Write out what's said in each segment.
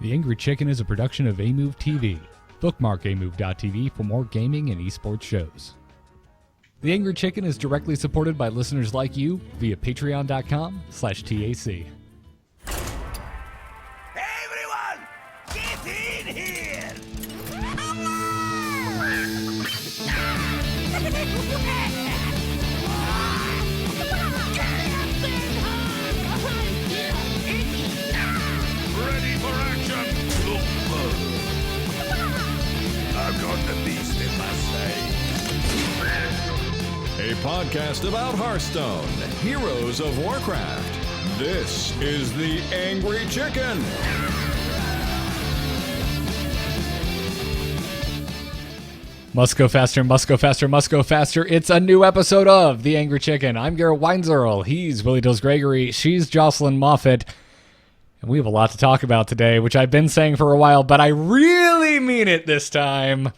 The Angry Chicken is a production of Amove TV. Bookmark amove.tv for more gaming and esports shows. The Angry Chicken is directly supported by listeners like you via patreon.com/TAC. Everyone, get in here! Ready for action! I've got the beast in my sight. A podcast about Hearthstone, Heroes of Warcraft. This is the Angry Chicken. Must go faster, must go faster, must go faster. It's a new episode of The Angry Chicken. I'm Garrett Weinzierl. He's Willie Dills Gregory. She's Jocelyn Moffat. And we have a lot to talk about today, which I've been saying for a while, but I really mean it this time.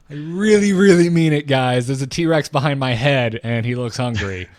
I really, really mean it, guys. There's a T-Rex behind my head, and he looks hungry.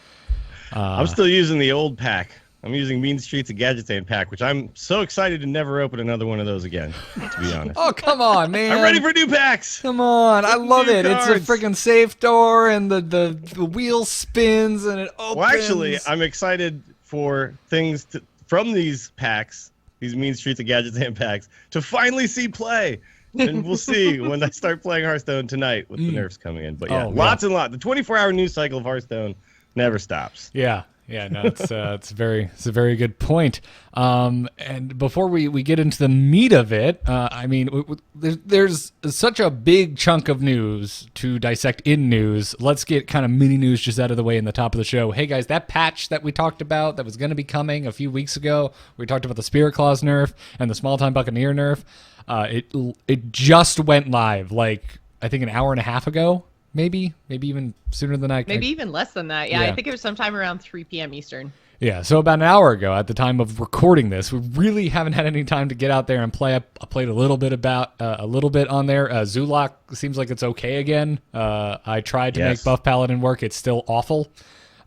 I'm still using the old pack. I'm using Mean Streets of Gadgetan pack, which I'm so excited to never open another one of those again, to be honest. Oh, come on, man. I'm ready for new packs. Come on. I love New it. cards. It's a freaking safe door, and the wheel spins, and it opens. Well, actually, I'm excited for things from these packs, these Mean Streets of Gadgetan packs, to finally see play. And we'll see when I start playing Hearthstone tonight with the nerfs coming in. But yeah, lots and lots. The 24-hour news cycle of Hearthstone never stops. Yeah, no, it's a very good point. And before we get into the meat of it, I mean, there's such a big chunk of news to dissect in news. Let's get kind of mini news just out of the way in the top of the show. Hey guys, that patch that we talked about that was going to be coming a few weeks ago, we talked about the Spirit Claws nerf and the Small Time Buccaneer nerf. It just went live, like I think an hour and a half ago. Maybe even sooner than that. Maybe even less than that. Yeah, I think it was sometime around 3 p.m. Eastern. Yeah, so about an hour ago at the time of recording this. We really haven't had any time to get out there and play. I played a little bit on there. Zulok seems like it's okay again. I tried to make Buff Paladin work. It's still awful.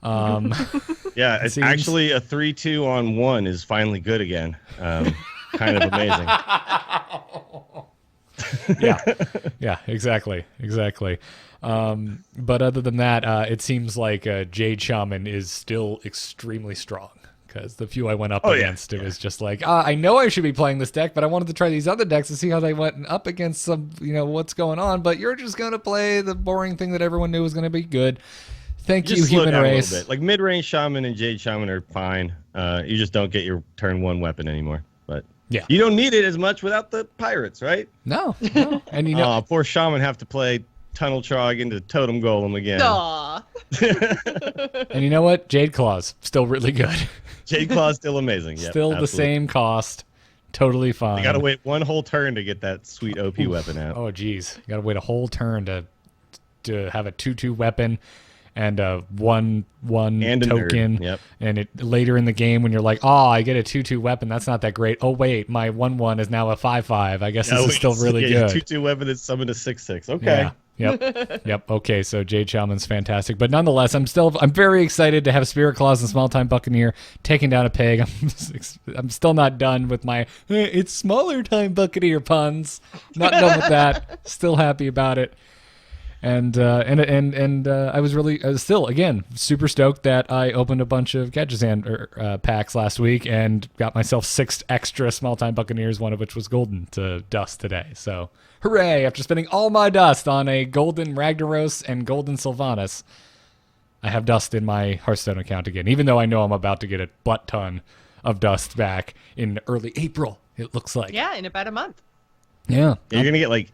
Yeah, it's actually a 3-2 on 1 is finally good again. Kind of amazing. Yeah, exactly. But other than that, it seems like Jade Shaman is still extremely strong, because the few I went up against, it was just like, I know I should be playing this deck, but I wanted to try these other decks to see how they went up against some, what's going on, but you're just going to play the boring thing that everyone knew was going to be good. Thank you, human race. A little bit. Like mid-range Shaman and Jade Shaman are fine. You just don't get your turn 1 weapon anymore. But yeah, you don't need it as much without the pirates, right? No. And poor Shaman have to play Tunnel Trog into Totem Golem again. Aww. And you know what? Jade Claw's still really good. Jade Claw's still amazing. Yep, still absolutely. The same cost. Totally fine. You gotta wait one whole turn to get that sweet OP weapon out. Oh, geez. You gotta wait a whole turn to have a 2/2 weapon and a 1/1 and token. Yep. And it later in the game when you're like, I get a 2/2 weapon, that's not that great. Oh wait, my 1/1 is now a 5/5. I guess this is still really good. 2/2 weapon that's summoned a 6/6. Okay. Yeah. Yep. Okay, so Jade Shaman's fantastic. But nonetheless, I'm very excited to have Spirit Claws and Small Time Buccaneer taking down a peg. I'm still not done with my it's Smaller Time Buccaneer puns. Not done with that. Still happy about it. And I was still again super stoked that I opened a bunch of Gadgetan packs last week and got myself 6 extra Small Time Buccaneers, one of which was golden to dust today. So hooray! After spending all my dust on a golden Ragnaros and golden Sylvanas, I have dust in my Hearthstone account again. Even though I know I'm about to get a butt ton of dust back in early April. It looks like in about a month. Yeah, you're gonna get like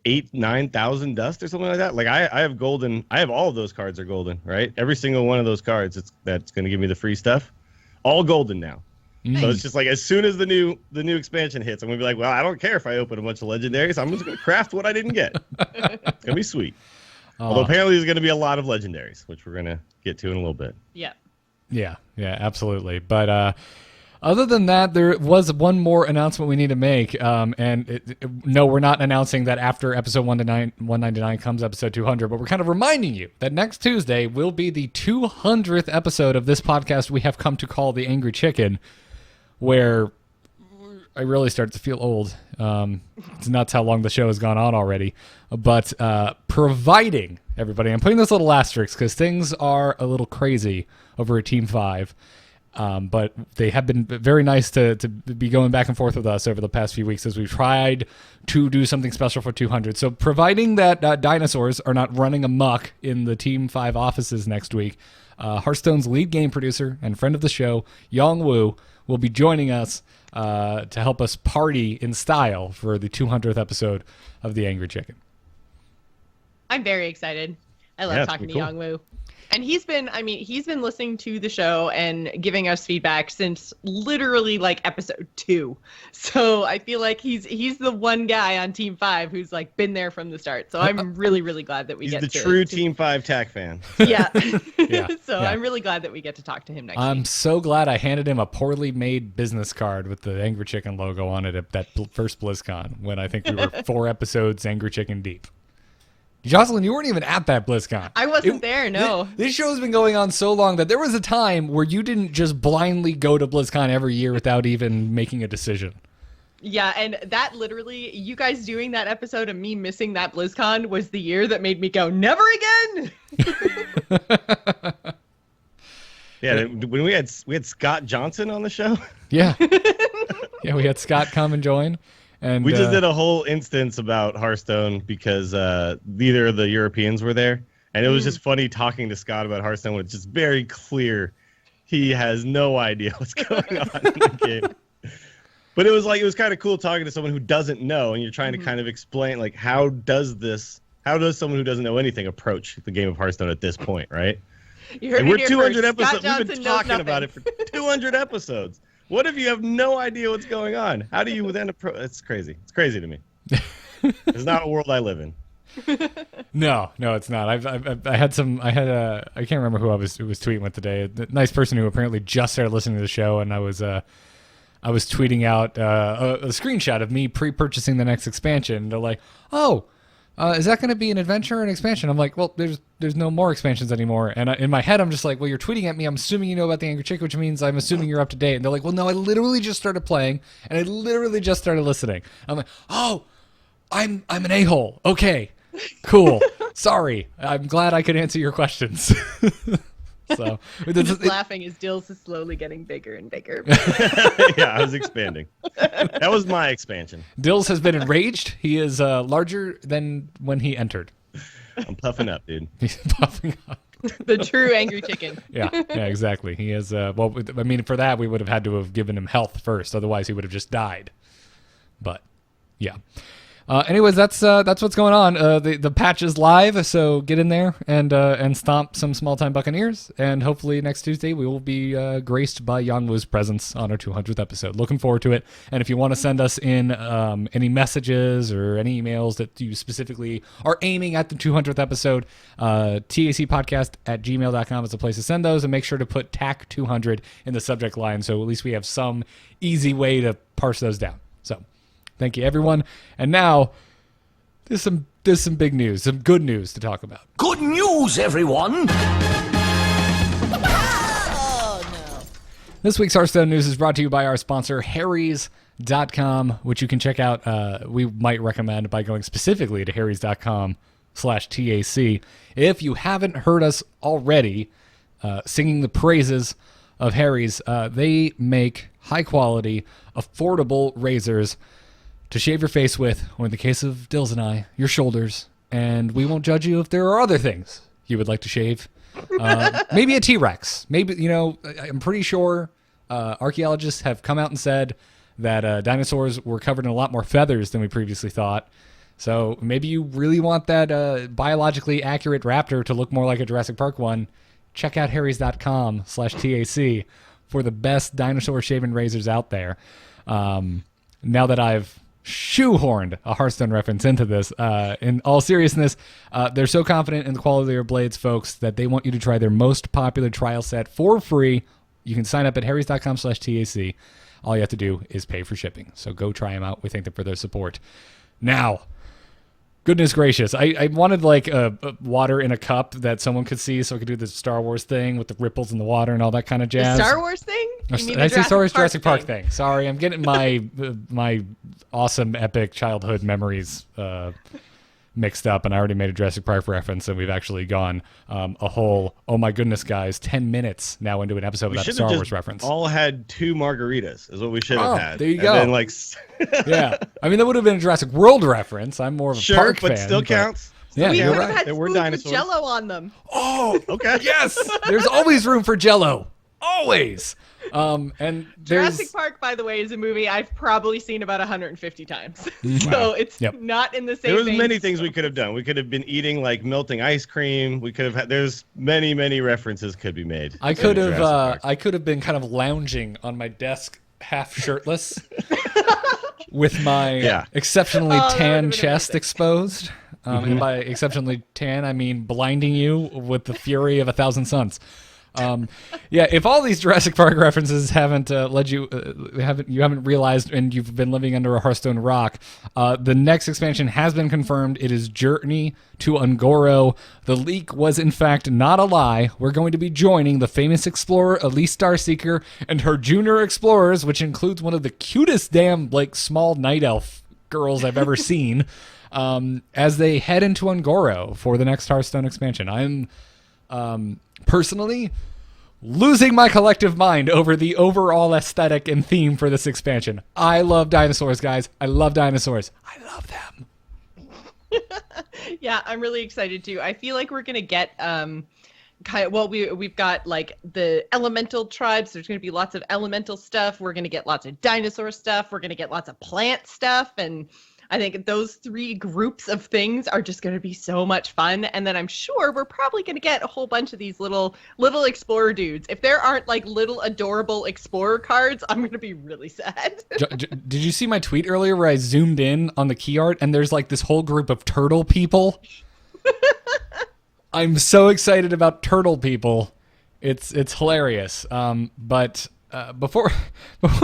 8,000-9,000 dust or something like that. Like I have golden. I have all of those cards are golden, right? Every single one of those cards that's going to give me the free stuff, all golden now. So it's just like as soon as the new expansion hits, I'm gonna be like, well, I don't care if I open a bunch of legendaries. I'm just gonna craft what I didn't get. It's gonna be sweet. Although apparently there's gonna be a lot of legendaries, which we're gonna get to in a little bit. Yeah, absolutely. But other than that, there was one more announcement we need to make. No, we're not announcing that after episode 199 comes episode 200, but we're kind of reminding you that next Tuesday will be the 200th episode of this podcast we have come to call The Angry Chicken, where really start to feel old. It's nuts how long the show has gone on already. But providing everybody, I'm putting this little asterisk because things are a little crazy over at Team 5. But they have been very nice to be going back and forth with us over the past few weeks as we've tried to do something special for 200. So providing that dinosaurs are not running amok in the Team 5 offices next week, Hearthstone's lead game producer and friend of the show, Yong Woo, will be joining us to help us party in style for the 200th episode of The Angry Chicken. I'm very excited. I love talking to Yong Woo. And he's been listening to the show and giving us feedback since literally like episode 2. So I feel like he's the one guy on Team 5 who's like been there from the start. So I'm really, really glad that we he's get the to true Team 5 TAC fan. Yeah. So I'm really glad that we get to talk to him next week. I'm so glad I handed him a poorly made business card with the Angry Chicken logo on it at that first BlizzCon when I think we were 4 episodes Angry Chicken deep. Jocelyn, you weren't even at that BlizzCon. I wasn't there, no. This show's been going on so long that there was a time where you didn't just blindly go to BlizzCon every year without even making a decision. Yeah, and that literally, you guys doing that episode and me missing that BlizzCon was the year that made me go, never again! Yeah, when we had Scott Johnson on the show. Yeah. Yeah, we had Scott come and join. And we just did a whole instance about Hearthstone because neither of the Europeans were there. And it was just funny talking to Scott about Hearthstone when it's just very clear he has no idea what's going on in the game. But it was kind of cool talking to someone who doesn't know, and you're trying to kind of explain, like, how does someone who doesn't know anything approach the game of Hearthstone at this point, right? And we're 200 episodes. We've been talking about it for 200 episodes. What if you have no idea what's going on? How do you then approach? It's crazy. It's crazy to me. It's not a world I live in. No, it's not. I can't remember who I was tweeting with today. A nice person who apparently just started listening to the show, and I was tweeting out a screenshot of me pre-purchasing the next expansion. They're like, "Oh, is that going to be an adventure or an expansion?" I'm like, "Well, there's no more expansions anymore." And in my head, I'm just like, "Well, you're tweeting at me. I'm assuming you know about the Angry Chick, which means I'm assuming you're up to date." And they're like, "Well, no, I literally just started playing, and I literally just started listening." I'm like, "Oh, I'm an a-hole. Okay, cool. Sorry. I'm glad I could answer your questions." So I'm just laughing as Dills is slowly getting bigger and bigger. Yeah, I was expanding. That was my expansion. Dills has been enraged. He is larger than when he entered. I'm puffing up, dude. He's puffing up. The true Angry Chicken. Yeah, exactly. He is. Well, I mean, for that we would have had to have given him health first. Otherwise, he would have just died. But yeah. Anyways, that's what's going on. The patch is live, so get in there and stomp some small time Buccaneers. And hopefully next Tuesday we will be graced by Yangwoo's presence on our 200th episode. Looking forward to it. And if you want to send us in any messages or any emails that you specifically are aiming at the 200th episode, tacpodcast@gmail.com is the place to send those. And make sure to put TAC 200 in the subject line, so at least we have some easy way to parse those down. So. Thank you, everyone. And now, there's some big news, some good news to talk about. Good news, everyone! This week's Hearthstone news is brought to you by our sponsor, Harrys.com, which you can check out. We might recommend by going specifically to Harrys.com/TAC. If you haven't heard us already singing the praises of Harry's, they make high-quality, affordable razors to shave your face with, or in the case of Dills and I, your shoulders. And we won't judge you if there are other things you would like to shave. Maybe a T-Rex. Maybe, I'm pretty sure archaeologists have come out and said that dinosaurs were covered in a lot more feathers than we previously thought. So maybe you really want that biologically accurate raptor to look more like a Jurassic Park one. Check out harrys.com/TAC for the best dinosaur shaving razors out there. Now that I've shoehorned a Hearthstone reference into this, in all seriousness, they're so confident in the quality of their blades, folks, that they want you to try their most popular trial set for free. You can sign up at harrys.com/TAC. All you have to do is pay for shipping. So go try them out. We thank them for their support. Now, goodness gracious, I wanted like a water in a cup that someone could see so I could do the Star Wars thing with the ripples in the water and all that kind of jazz. The Star Wars thing? I see Jurassic Park thing. Sorry, I'm getting my awesome epic childhood memories mixed up, and I already made a Jurassic Park reference, and we've actually gone a whole, oh my goodness, guys, 10 minutes now into an episode without a Star Wars reference. All had 2 margaritas is what we should have had. There you go. And then, yeah, I mean that would have been a Jurassic World reference. I'm more of a park fan, but still counts. Yeah, we you're could have right. had There were spoons with dinosaurs. Jello on them. Oh, Okay. yes. There's always room for Jello. Always. And there's Jurassic Park, by the way, is a movie I've probably seen about 150 times. So it's not in the same There was vein. many things we could have done. We could have been eating like melting ice cream. We could have had. There's many references could be made. I could have been kind of lounging on my desk, half shirtless, with my exceptionally tan chest exposed. And by exceptionally tan, I mean blinding you with the fury of 1,000 suns. If all these Jurassic Park references haven't led you, haven't realized, and you've been living under a Hearthstone rock, the next expansion has been confirmed. It is Journey to Ungoro. The leak was in fact not a lie. We're going to be joining the famous explorer Elise Starseeker and her junior explorers, which includes one of the cutest damn small night elf girls I've ever seen, as they head into Ungoro for the next Hearthstone expansion. I'm personally losing my collective mind over the overall aesthetic and theme for this expansion. I love dinosaurs, guys. I love dinosaurs. I love them. Yeah, I'm really excited too. I feel like we're gonna get we've got like the elemental tribes. There's gonna be lots of elemental stuff. We're gonna get lots of dinosaur stuff. We're gonna get lots of plant stuff, and I think those 3 groups of things are just going to be so much fun. And then I'm sure we're probably going to get a whole bunch of these little explorer dudes. If there aren't like little adorable explorer cards, I'm going to be really sad. Did you see my tweet earlier where I zoomed in on the key art and there's like this whole group of turtle people? I'm so excited about turtle people. It's hilarious. But before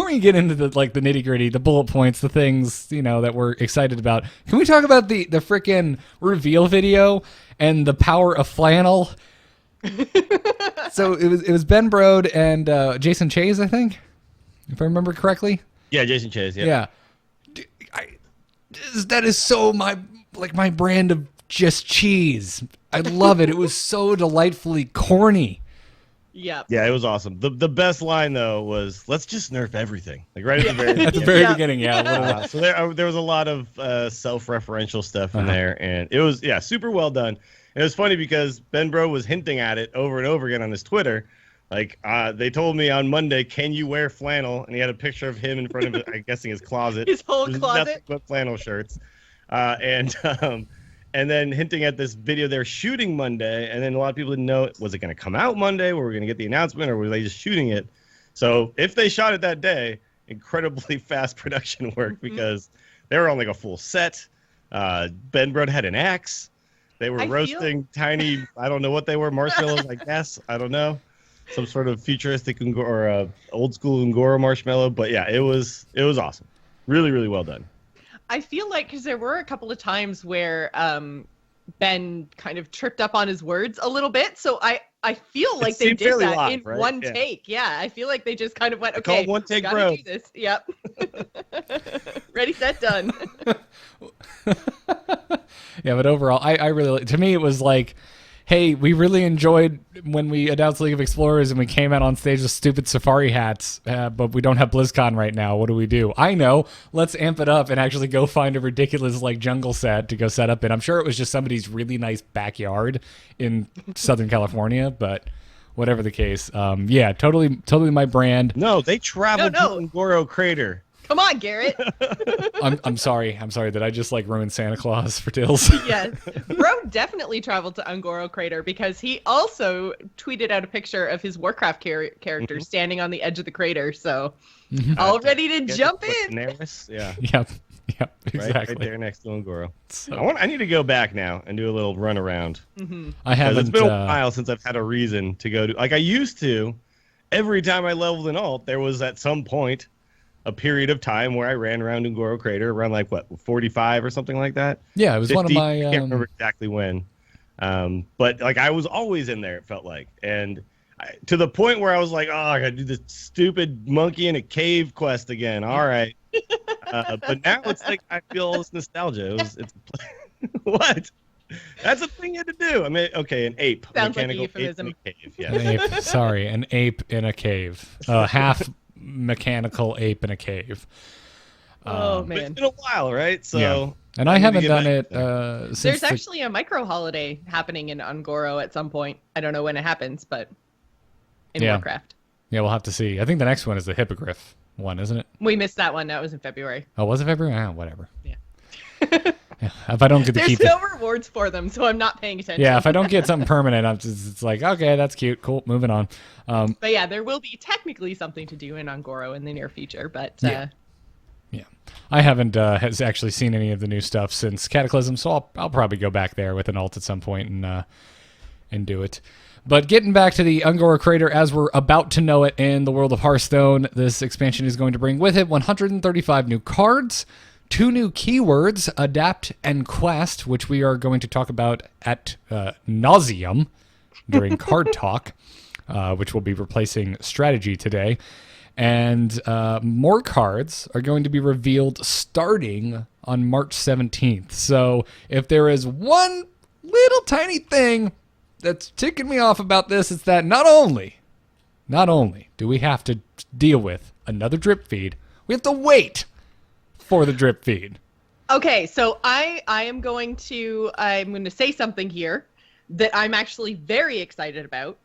we get into the nitty gritty, the bullet points, the things that we're excited about, can we talk about the freaking reveal video and the power of flannel? So it was Ben Brode and Jason Chase, I think, if I remember correctly. Yeah, Jason Chase. Yeah. That is so my brand of just cheese. I love it. It was so delightfully corny. Yeah. Yeah, it was awesome. The best line though was, "Let's just nerf everything." Like right at the very at the very beginning. Yeah. So there was a lot of self-referential stuff in there, and it was super well done. And it was funny because Ben Bro was hinting at it over and over again on his Twitter. Like they told me on Monday, "Can you wear flannel?" And he had a picture of him in front of, I'm guessing, his closet. His whole There's closet. nothing but flannel shirts, and then hinting at this video they're shooting Monday, and then a lot of people didn't know, was it going to come out Monday? Were we going to get the announcement, or were they just shooting it? So if they shot it that day, incredibly fast production work because they were on like a full set. Ben Brode had an axe. They were roasting tiny, I don't know what they were, marshmallows, I guess. I don't know. Some sort of futuristic or old school Ungoro marshmallow. But yeah, it was awesome. Really, really well done. I feel like, because there were a couple of times where Ben kind of tripped up on his words a little bit, so I feel like they did that live, in right? one take. Yeah, I feel like they just kind of went, okay, one take, gotta bro. do this. Yep. Ready, set, done. Yeah, but overall, I really, to me, it was like, hey, we really enjoyed when we announced League of Explorers and we came out on stage with stupid safari hats, but we don't have BlizzCon right now. What do we do? I know. Let's amp it up and actually go find a ridiculous jungle set to go set up in. I'm sure it was just somebody's really nice backyard in Southern California, but whatever the case, yeah, totally my brand. No, they traveled to Ungoro Crater. Come on, Garrett. I'm sorry. Did I just ruin Santa Claus for Tills? Yes. Bro definitely traveled to Ungoro Crater because he also tweeted out a picture of his Warcraft character standing on the edge of the crater. So all ready to jump in. Daenerys? Yeah. Yep, exactly. Right there next to Ungoro. So, I need to go back now and do a little run around. I haven't. It's been a while since I've had a reason to go to. Like I used to, every time I leveled in alt, there was at some point a period of time where I ran around Ungoro Crater around 45 or something like that. Yeah, it was 50, one of my. I can't remember exactly when, but I was always in there. It felt like, and to the point where I was like, oh, I gotta do this stupid monkey in a cave quest again. All right. But now it's like I feel all this nostalgia. It's what? That's a thing you had to do. I mean, okay, an ape. Sounds like a Mechanical euphemism. ape in a cave. Yeah. An ape. Sorry, an ape in a cave. Half mechanical ape in a cave. Oh But man. it's been a while, right? So. Yeah. And I need to haven't get done back it there. since There's the- actually a micro holiday happening in Ungoro at some point. I don't know when it happens, but in Yeah. Warcraft. Yeah, we'll have to see. I think the next one is the hippogriff one, isn't it? We missed that one. That was in February. Oh, was it February? Ah, whatever. Yeah. Yeah, if I don't get to There's keep no rewards for them, so I'm not paying attention. Yeah, if I don't get something permanent, it's like, okay, that's cute, cool, moving on. But yeah, there will be technically something to do in Ungoro in the near future, but Yeah. I haven't has actually seen any of the new stuff since Cataclysm, so I'll probably go back there with an alt at some point and do it. But getting back to the Ungoro Crater as we're about to know it in the world of Hearthstone, this expansion is going to bring with it 135 new cards, 2 new keywords, Adapt and Quest, which we are going to talk about at nauseum during Card Talk, which will be replacing Strategy today. And more cards are going to be revealed starting on March 17th. So if there is one little tiny thing that's ticking me off about this, it's that not only do we have to deal with another drip feed, we have to wait for the drip feed. Okay, so I'm going to say something here that I'm actually very excited about.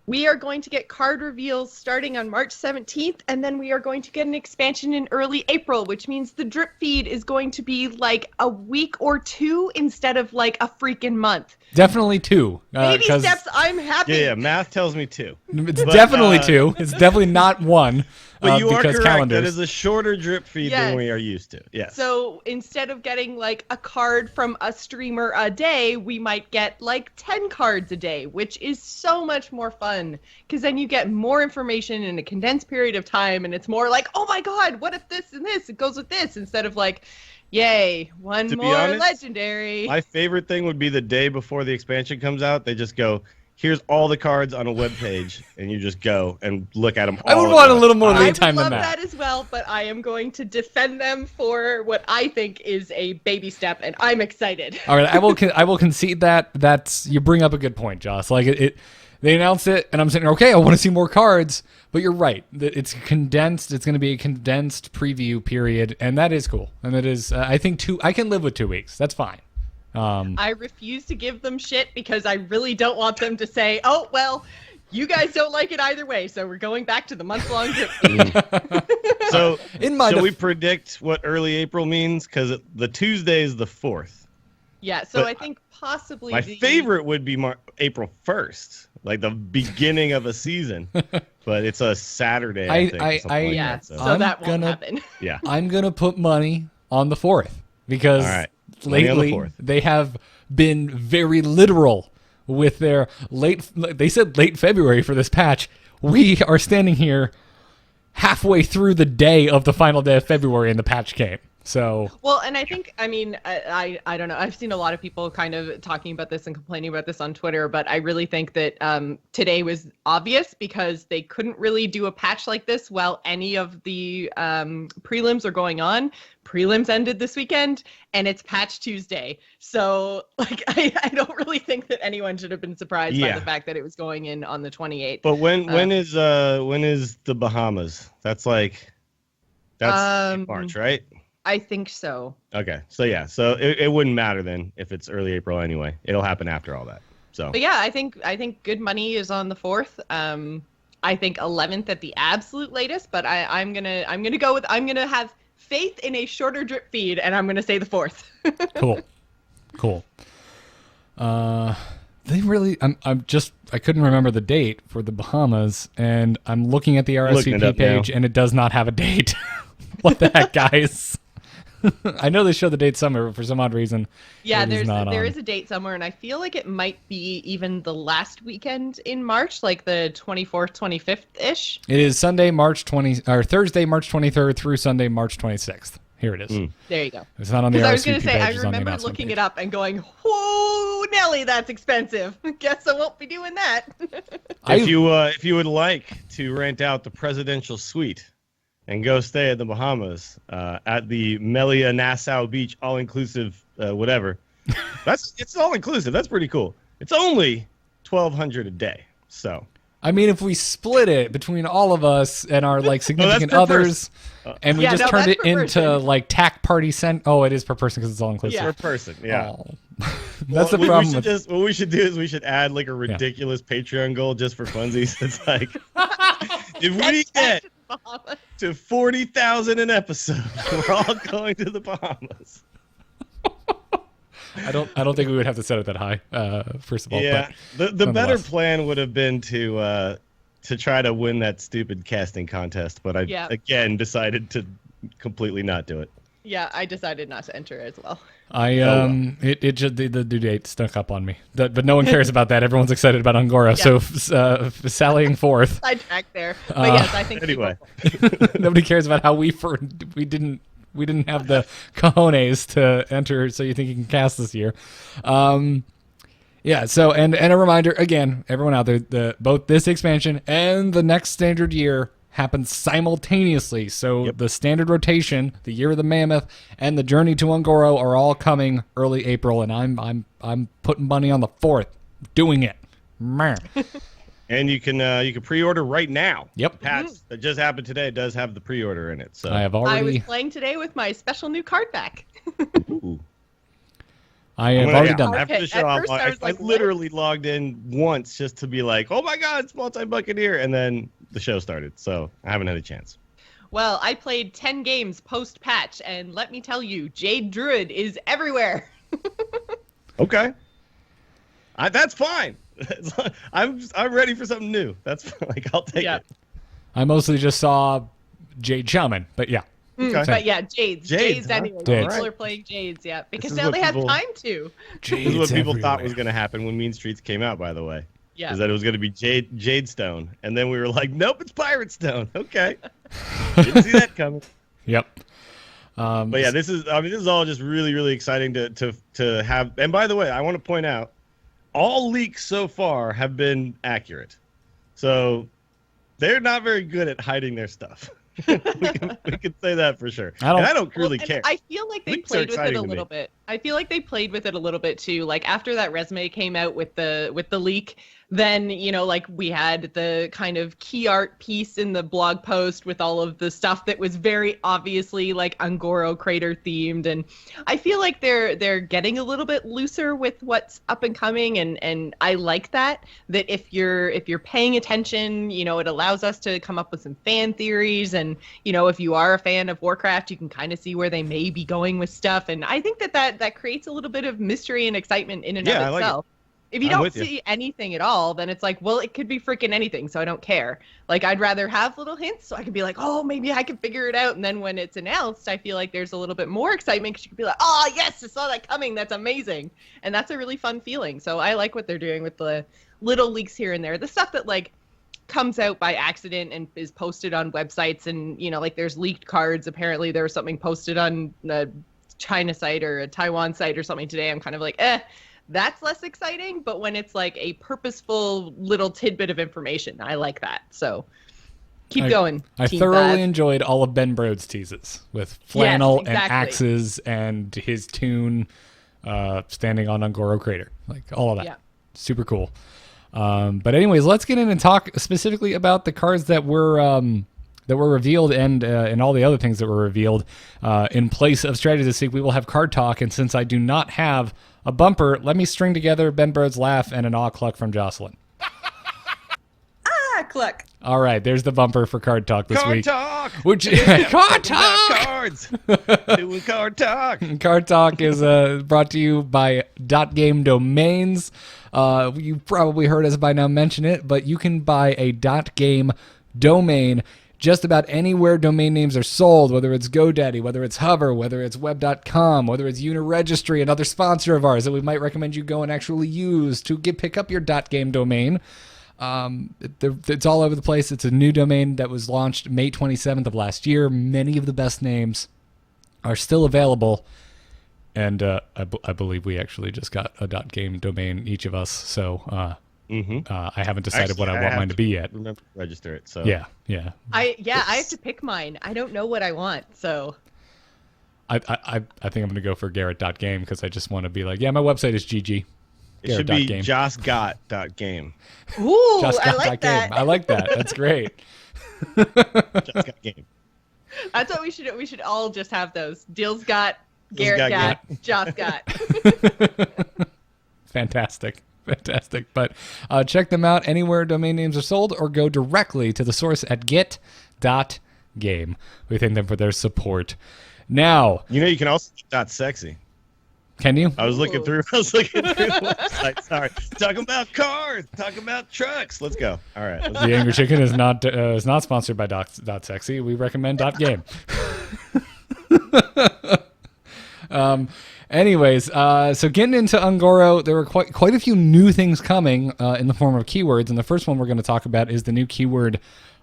We are going to get card reveals starting on March 17th, and then we are going to get an expansion in early April, which means the drip feed is going to be like a week or 2 instead of like a freaking month. Definitely 2. Baby steps, I'm happy. Yeah, math tells me 2. It's definitely 2. It's definitely not 1. But you are because correct. calendars. That is a shorter drip feed Yes. than we are used to. Yes. So instead of getting like a card from a streamer a day, we might get like 10 cards a day, which is so much more fun because then you get more information in a condensed period of time, and it's more like, oh my god, what if this and this? It goes with this instead of like, yay, one To be more honest, legendary. My favorite thing would be the day before the expansion comes out. They just go, here's all the cards on a web page, and you just go and look at them all. I would at want a once. little more I lead would time love than that. as well, but I am going to defend them for what I think is a baby step, and I'm excited. All right, I will concede that. That's you bring up a good point, Joss. Like it they announced it, and I'm saying, okay, I want to see more cards. But you're right. It's condensed. It's going to be a condensed preview period, and that is cool. And it is. I think I can live with 2 weeks. That's fine. I refuse to give them shit because I really don't want them to say, oh, well, you guys don't like it either way, so we're going back to the month-long drip feed. So, In my so def- we predict what early April means because the Tuesday is the 4th. Yeah, so But I think possibly My favorite would be April 1st, like the beginning of a season. But it's a Saturday, I think. or something like Yeah, that, so I'm that won't gonna- happen. yeah. I'm gonna put money on the 4th because All right. Money on the lately 4th. they have been very literal with their late. They said late February for this patch. We are standing here halfway through the day of the final day of February, and the patch came. So Well, and I think, I mean, I don't know. I've seen a lot of people kind of talking about this and complaining about this on Twitter, but I really think that today was obvious because they couldn't really do a patch like this while any of the prelims are going on. Prelims ended this weekend, and it's Patch Tuesday. So, like, I don't really think that anyone should have been surprised by Yeah. the fact that it was going in on the 28th. But when is the Bahamas? That's in March, right? I think so. Okay. So yeah. So it wouldn't matter then if it's early April anyway. It'll happen after all that. So But yeah, I think good money is on the 4th. I think 11th at the absolute latest, but I'm gonna have faith in a shorter drip feed, and I'm gonna say the 4th. cool. They really. I couldn't remember the date for the Bahamas, and I'm looking at the Looking it RSVP up now. page, and it does not have a date. What the heck, guys? I know they show the date somewhere, but for some odd reason, Yeah, it is not there on. is a date somewhere, and I feel like it might be even the last weekend in March, like the 24th, 25th ish. It is Thursday, March 23rd through Sunday, March 26th. Here it is. There you go. It's not on the Because I was RSVP going to say, page, I it's on the remember announcement looking page. it up and going, whoa, Nelly, that's expensive. Guess I won't be doing that. If you would like to rent out the presidential suite and go stay at the Bahamas at the Melia Nassau Beach all-inclusive whatever, it's all-inclusive. That's pretty cool. It's only $1,200 a day. So I mean, if we split it between all of us and our like significant per others, and we Yeah, just no, turned that's it per into person. like tack party Oh, it is per person because it's all inclusive. Yeah. per person, yeah. Oh. That's the we problem. should with, just what we should do is we should add like a ridiculous Patreon goal just for funsies. It's like if we get Bahamas. to 40,000 an episode, we're all going to the Bahamas. I don't think we would have to set it that high. First of all, Yeah, but the better nonetheless. plan would have been to try to win that stupid casting contest, but I again decided to completely not do it. Yeah, I decided not to enter as well. It just the due date stuck up on me, but no one cares about that. Everyone's excited about Angora, so sallying forth. Sidetrack there. But yes, I think Anyway, Nobody cares about how we didn't have the cojones to enter, so you think you can cast this year. Yeah, so and a reminder again, everyone out there, both this expansion and the next standard year happens simultaneously. So the standard rotation, the year of the mammoth, and the journey to Ungoro are all coming early April, and I'm putting money on the 4th, doing it. Meh. and you can pre-order right now. Yep. Patch that just happened today does have the pre-order in it. So I have I was already playing today with my special new card back. Ooh. I have already done that. After the Okay, show, at first I was I like, what? literally logged in once just to be like, oh my god, it's multi-buccaneer, and then the show started, so I haven't had a chance. Well, I played 10 games post-patch, and let me tell you, Jade Druid is everywhere. Okay, that's fine. I'm ready for something new. That's like I'll take Yeah. it. I mostly just saw Jade Shaman, but yeah. Okay. But yeah, Jades Jades, huh? anyway. Jades. People are playing Jades, yeah, because is now what they have people- time to. This is what people thought was going to happen when Mean Streets came out, by the way. Yeah. Is that it was going to be Jade Stone, and then we were like, nope, it's Pirate Stone. Okay, didn't see that coming. Yep. But yeah, this is all just really, really exciting to have. And by the way, I want to point out, all leaks so far have been accurate, so they're not very good at hiding their stuff. we can say that for sure. I don't really and care. I feel like they Leaks are played with it exciting a to me. little bit. I feel like they played with it a little bit too. Like after that resume came out with the leak, then like we had the kind of key art piece in the blog post with all of the stuff that was very obviously like Ungoro crater themed, and I feel like they're getting a little bit looser with what's up and coming, and I like that if you're paying attention, it allows us to come up with some fan theories, and if you are a fan of Warcraft, you can kind of see where they may be going with stuff, and I think that creates a little bit of mystery and excitement in and Yeah, I of like it. itself. If you I'm don't with you. see anything at all, then it's like, well, it could be freaking anything, so I don't care. Like, I'd rather have little hints so I can be like, oh, maybe I can figure it out. And then when it's announced, I feel like there's a little bit more excitement because you can be like, oh, yes, I saw that coming. That's amazing. And that's a really fun feeling. So I like what they're doing with the little leaks here and there. The stuff that, like, comes out by accident and is posted on websites. And, like, there's leaked cards. Apparently there was something posted on a China site or a Taiwan site or something today. I'm kind of like, that's less exciting, but when it's like a purposeful little tidbit of information, I like that. So keep going. I Team thoroughly Fab. enjoyed all of Ben Brode's teases with flannel and exactly. axes and his tune standing on Ungoro Crater. Like all of that. Yeah. Super cool. But anyways, let's get in and talk specifically about the cards that were revealed and all the other things that were revealed. In place of strategy this week, we will have card talk. And since I do not have a bumper, let me string together Ben Brode's laugh and an aw cluck from Jocelyn. Cluck. All right, there's the bumper for card talk this Card week. talk. Which Yeah, card talking about talk? Cards. Doing card talk. Card Talk is brought to you by .game domains. You've probably heard us by now mention it, but you can buy a .game domain just about anywhere domain names are sold, whether it's GoDaddy, whether it's Hover, whether it's Web.com, whether it's Uniregistry, another sponsor of ours that we might recommend you go and actually use to pick up your .game domain. It's all over the place. It's a new domain that was launched May 27th of last year. Many of the best names are still available. And I believe we actually just got a .game domain, each of us. So I haven't decided what I want mine to be yet. Remember to register it. So Yeah. I have to pick mine. I don't know what I want, so. I think I'm going to go for Garrett.game because I just want to be like, yeah, my website is GG. it should be josgot.game. Ooh, Just I like that. I like that. That's great. Josgot.game. That's what we should all just have those. Deals got, Deals Garrett got, got, Joss got. Fantastic. But check them out anywhere domain names are sold or go directly to the source at get.game. We thank them for their support. Now, You can also get .sexy. can you? I was looking through the website. Sorry. Talking about cars, talking about trucks. Let's go. All right. The Angry Chicken is not sponsored by .sexy. We recommend .game. Anyways, so getting into Ungoro, there were quite a few new things coming in the form of keywords, and the first one we're going to talk about is the new keyword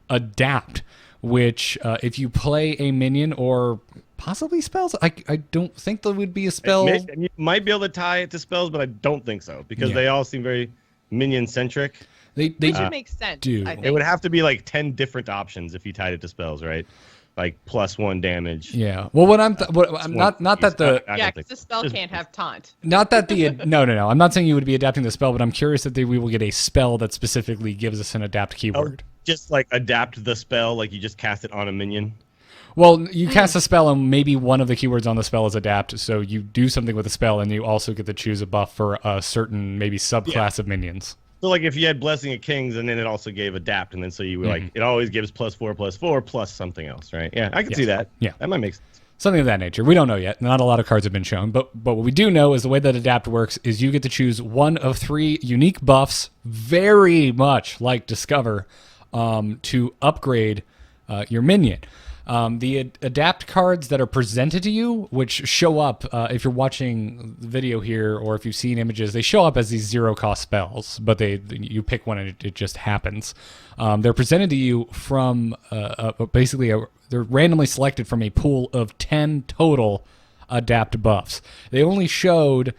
adapt, which if you play a minion or possibly spells, I don't think there would be a spell. You might be able to tie it to spells, but I don't think so because they all seem very minion-centric. They should make sense. do. I think. It would have to be like 10 different options if you tied it to spells, right? Like +1 damage. Yeah. Well, I'm not that the Yeah, because the spell can't have taunt. not that the no. I'm not saying you would be adapting the spell, but I'm curious that we will get a spell that specifically gives us an adapt keyword. Just like adapt the spell, like you just cast it on a minion. Well, you cast a spell, and maybe one of the keywords on the spell is adapt. So you do something with the spell, and you also get to choose a buff for a certain maybe subclass of minions. So like if you had Blessing of Kings, and then it also gave adapt, and then so you were like it always gives +4/+4 plus something else, right? Yeah, I can see that. Yeah. That might make sense. Something of that nature. We don't know yet. Not a lot of cards have been shown, but what we do know is the way that adapt works is you get to choose one of 3 unique buffs, very much like Discover, to upgrade your minion. The adapt cards that are presented to you, which show up if you're watching the video here or if you've seen images, they show up as these 0-cost spells, but you pick one and it just happens. They're presented to you from they're randomly selected from a pool of 10 total adapt buffs. They only showed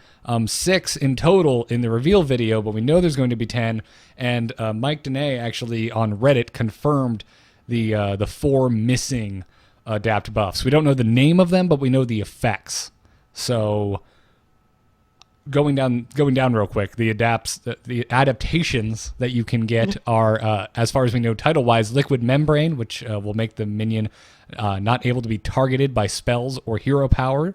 6 in total in the reveal video, but we know there's going to be 10. And Mike Dene actually on Reddit confirmed the 4 missing adapt buffs. We don't know the name of them, but we know the effects. So going down real quick, the adaptations that you can get are, as far as we know, title-wise, Liquid Membrane, which will make the minion not able to be targeted by spells or hero power.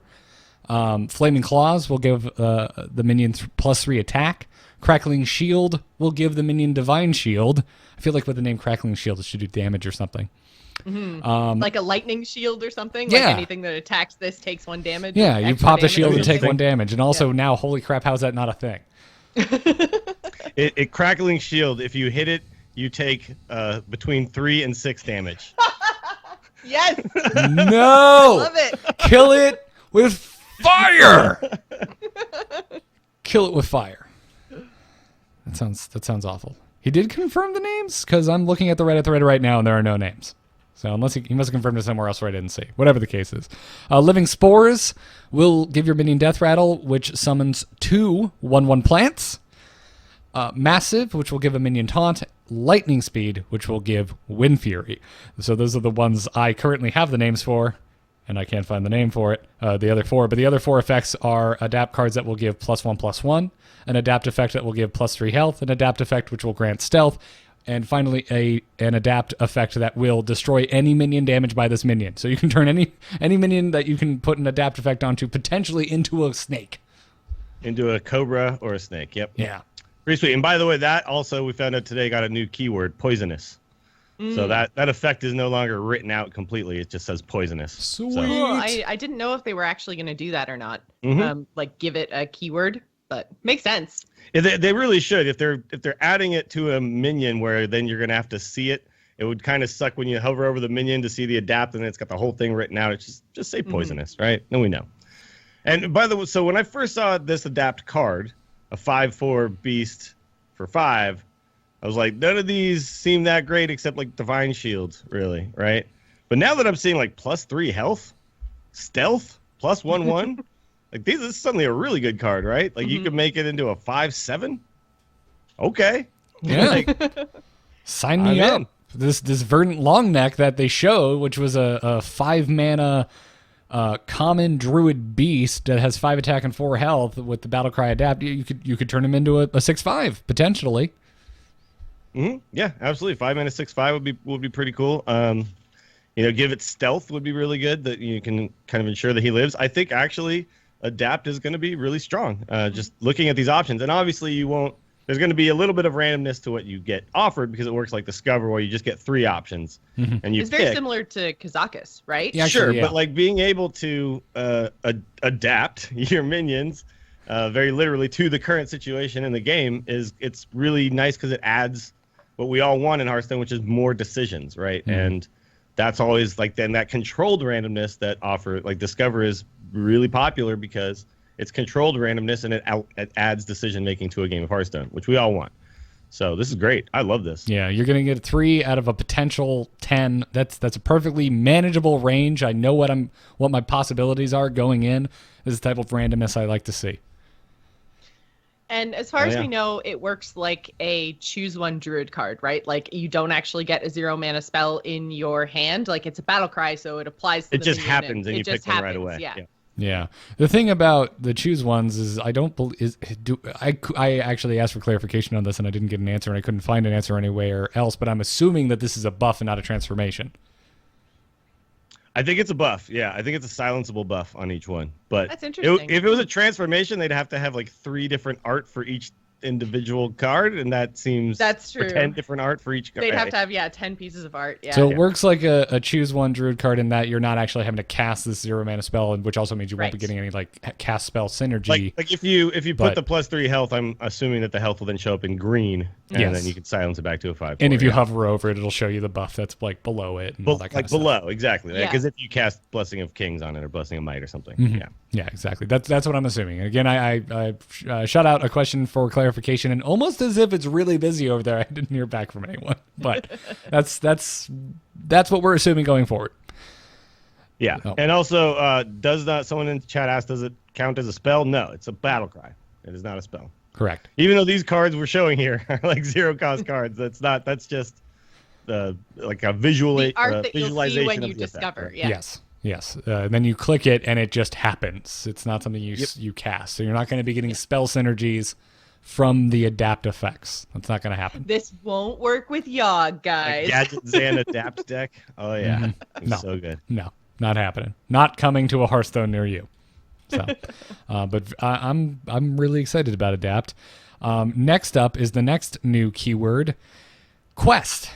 Flaming Claws will give the minion +3 attack. Crackling Shield will give the minion Divine Shield. I feel like with the name Crackling Shield, it should do damage or something. Like a lightning shield or something? Yeah. Like anything that attacks this takes 1 damage? Yeah, you extra pop the damage shield or and take something? 1 damage. And also now, holy crap, how's that not a thing? It Crackling Shield, if you hit it, you take between 3 and 6 damage. Yes! No! Love it! Kill it with fire! Kill it with fire. That sounds awful. He did confirm the names? Because I'm looking at the Reddit thread right now and there are no names. So unless he must have confirmed it somewhere else where I didn't see. Whatever the case is. Living Spores will give your minion Death Rattle, which summons 2 1/1 plants. Massive, which will give a minion Taunt. Lightning Speed, which will give Wind Fury. So those are the ones I currently have the names for, and I can't find the name for it. The other 4, but the other 4 effects are adapt cards that will give +1/+1, an adapt effect that will give +3 health, an adapt effect which will grant stealth, and finally an adapt effect that will destroy any minion damaged by this minion. So you can turn any minion that you can put an adapt effect onto potentially into a snake. Into a cobra or a snake, yep. Yeah. Pretty sweet. And by the way, that also we found out today got a new keyword, poisonous. So that effect is no longer written out completely. It just says poisonous. Sweet. So, Well, I didn't know if they were actually going to do that or not. Like give it a keyword, but makes sense. yeah, they really should. If they're adding it to a minion where then you're gonna have to see it, it would kind of suck when you hover over the minion to see the adapt and it's got the whole thing written out. It's just say poisonous, right? Then we know. And by the way, so when I first saw this adapt card, a 5/4 beast for 5, I was like, none of these seem that great except like Divine Shield, really, right? But now that I'm seeing like +3 health, stealth plus 1/1. Like this is suddenly a really good card, right? Like you could make it into a 5/7. Okay. Yeah. Like, Sign me I'm up. in. This Verdant Longneck that they showed, which was a 5-mana common druid beast that has 5 attack and 4 health with the Battlecry adapt, you could turn him into a 6/5 potentially. Yeah, absolutely. 5-mana 6/5 would be pretty cool. Give it stealth would be really good, that you can kind of ensure that he lives. I think actually adapt is going to be really strong. Just looking at these options, and obviously there's going to be a little bit of randomness to what you get offered because it works like Discover, where you just get 3 options and you It's pick. very similar to Kazakus, right? Yeah, Sure, actually, yeah. but like being able to adapt your minions very literally to the current situation in the game it's really nice because it adds what we all want in Hearthstone, which is more decisions, right? And that's always like then that controlled randomness that Discover is really popular because it's controlled randomness and it adds decision making to a game of Hearthstone, which we all want. So this is great. I love this. Yeah, you're going to get 3 out of a potential 10. That's a perfectly manageable range. I know what my possibilities are going in. This is the type of randomness I like to see. And as far as we know, it works like a choose one druid card, right? Like you don't actually get a 0-mana spell in your hand. Like it's a battle cry, so it applies to It the just minion happens and you pick one right away. Yeah. Yeah. The thing about the choose ones is I actually asked for clarification on this and I didn't get an answer and I couldn't find an answer anywhere else, but I'm assuming that this is a buff and not a transformation. I think it's a buff. Yeah, I think it's a silenceable buff on each one. But That's interesting. If it was a transformation, they'd have to have like 3 different art for each individual card, and that seems That's true. 10 different art for each card. They'd have to have 10 pieces of art. Yeah. So it works like a choose one druid card in that you're not actually having to cast this 0-mana spell, which also means you won't be getting any like cast spell synergy. Like if you put the +3 health, I'm assuming that the health will then show up in green, and then you can silence it back to a 5. And if you hover over it, it'll show you the buff that's like below it and all that kind of stuff. below, exactly. Yeah. Because if you cast Blessing of Kings on it or Blessing of Might or something, Yeah, exactly. That's what I'm assuming. And again, I shot out a question for clarification, and almost as if it's really busy over there, I didn't hear back from anyone. But that's what we're assuming going forward. Yeah, Oh. and also, someone in the chat asked, does it count as a spell? No, it's a battle cry. It is not a spell. Correct. Even though these cards we're showing here are like 0-cost cards, that's just like a the art that you'll see visualization when you of the effect, discover. right? Yeah. Yes. Then you click it, and it just happens. It's not something you cast. So you're not going to be getting spell synergies from the adapt effects. That's not going to happen. This won't work with Yogg, guys. Gadget Zan Adapt deck. Oh yeah, it's No. so good. No, not happening. Not coming to a Hearthstone near you. So, but I'm really excited about adapt. Next up is the next new keyword, quest,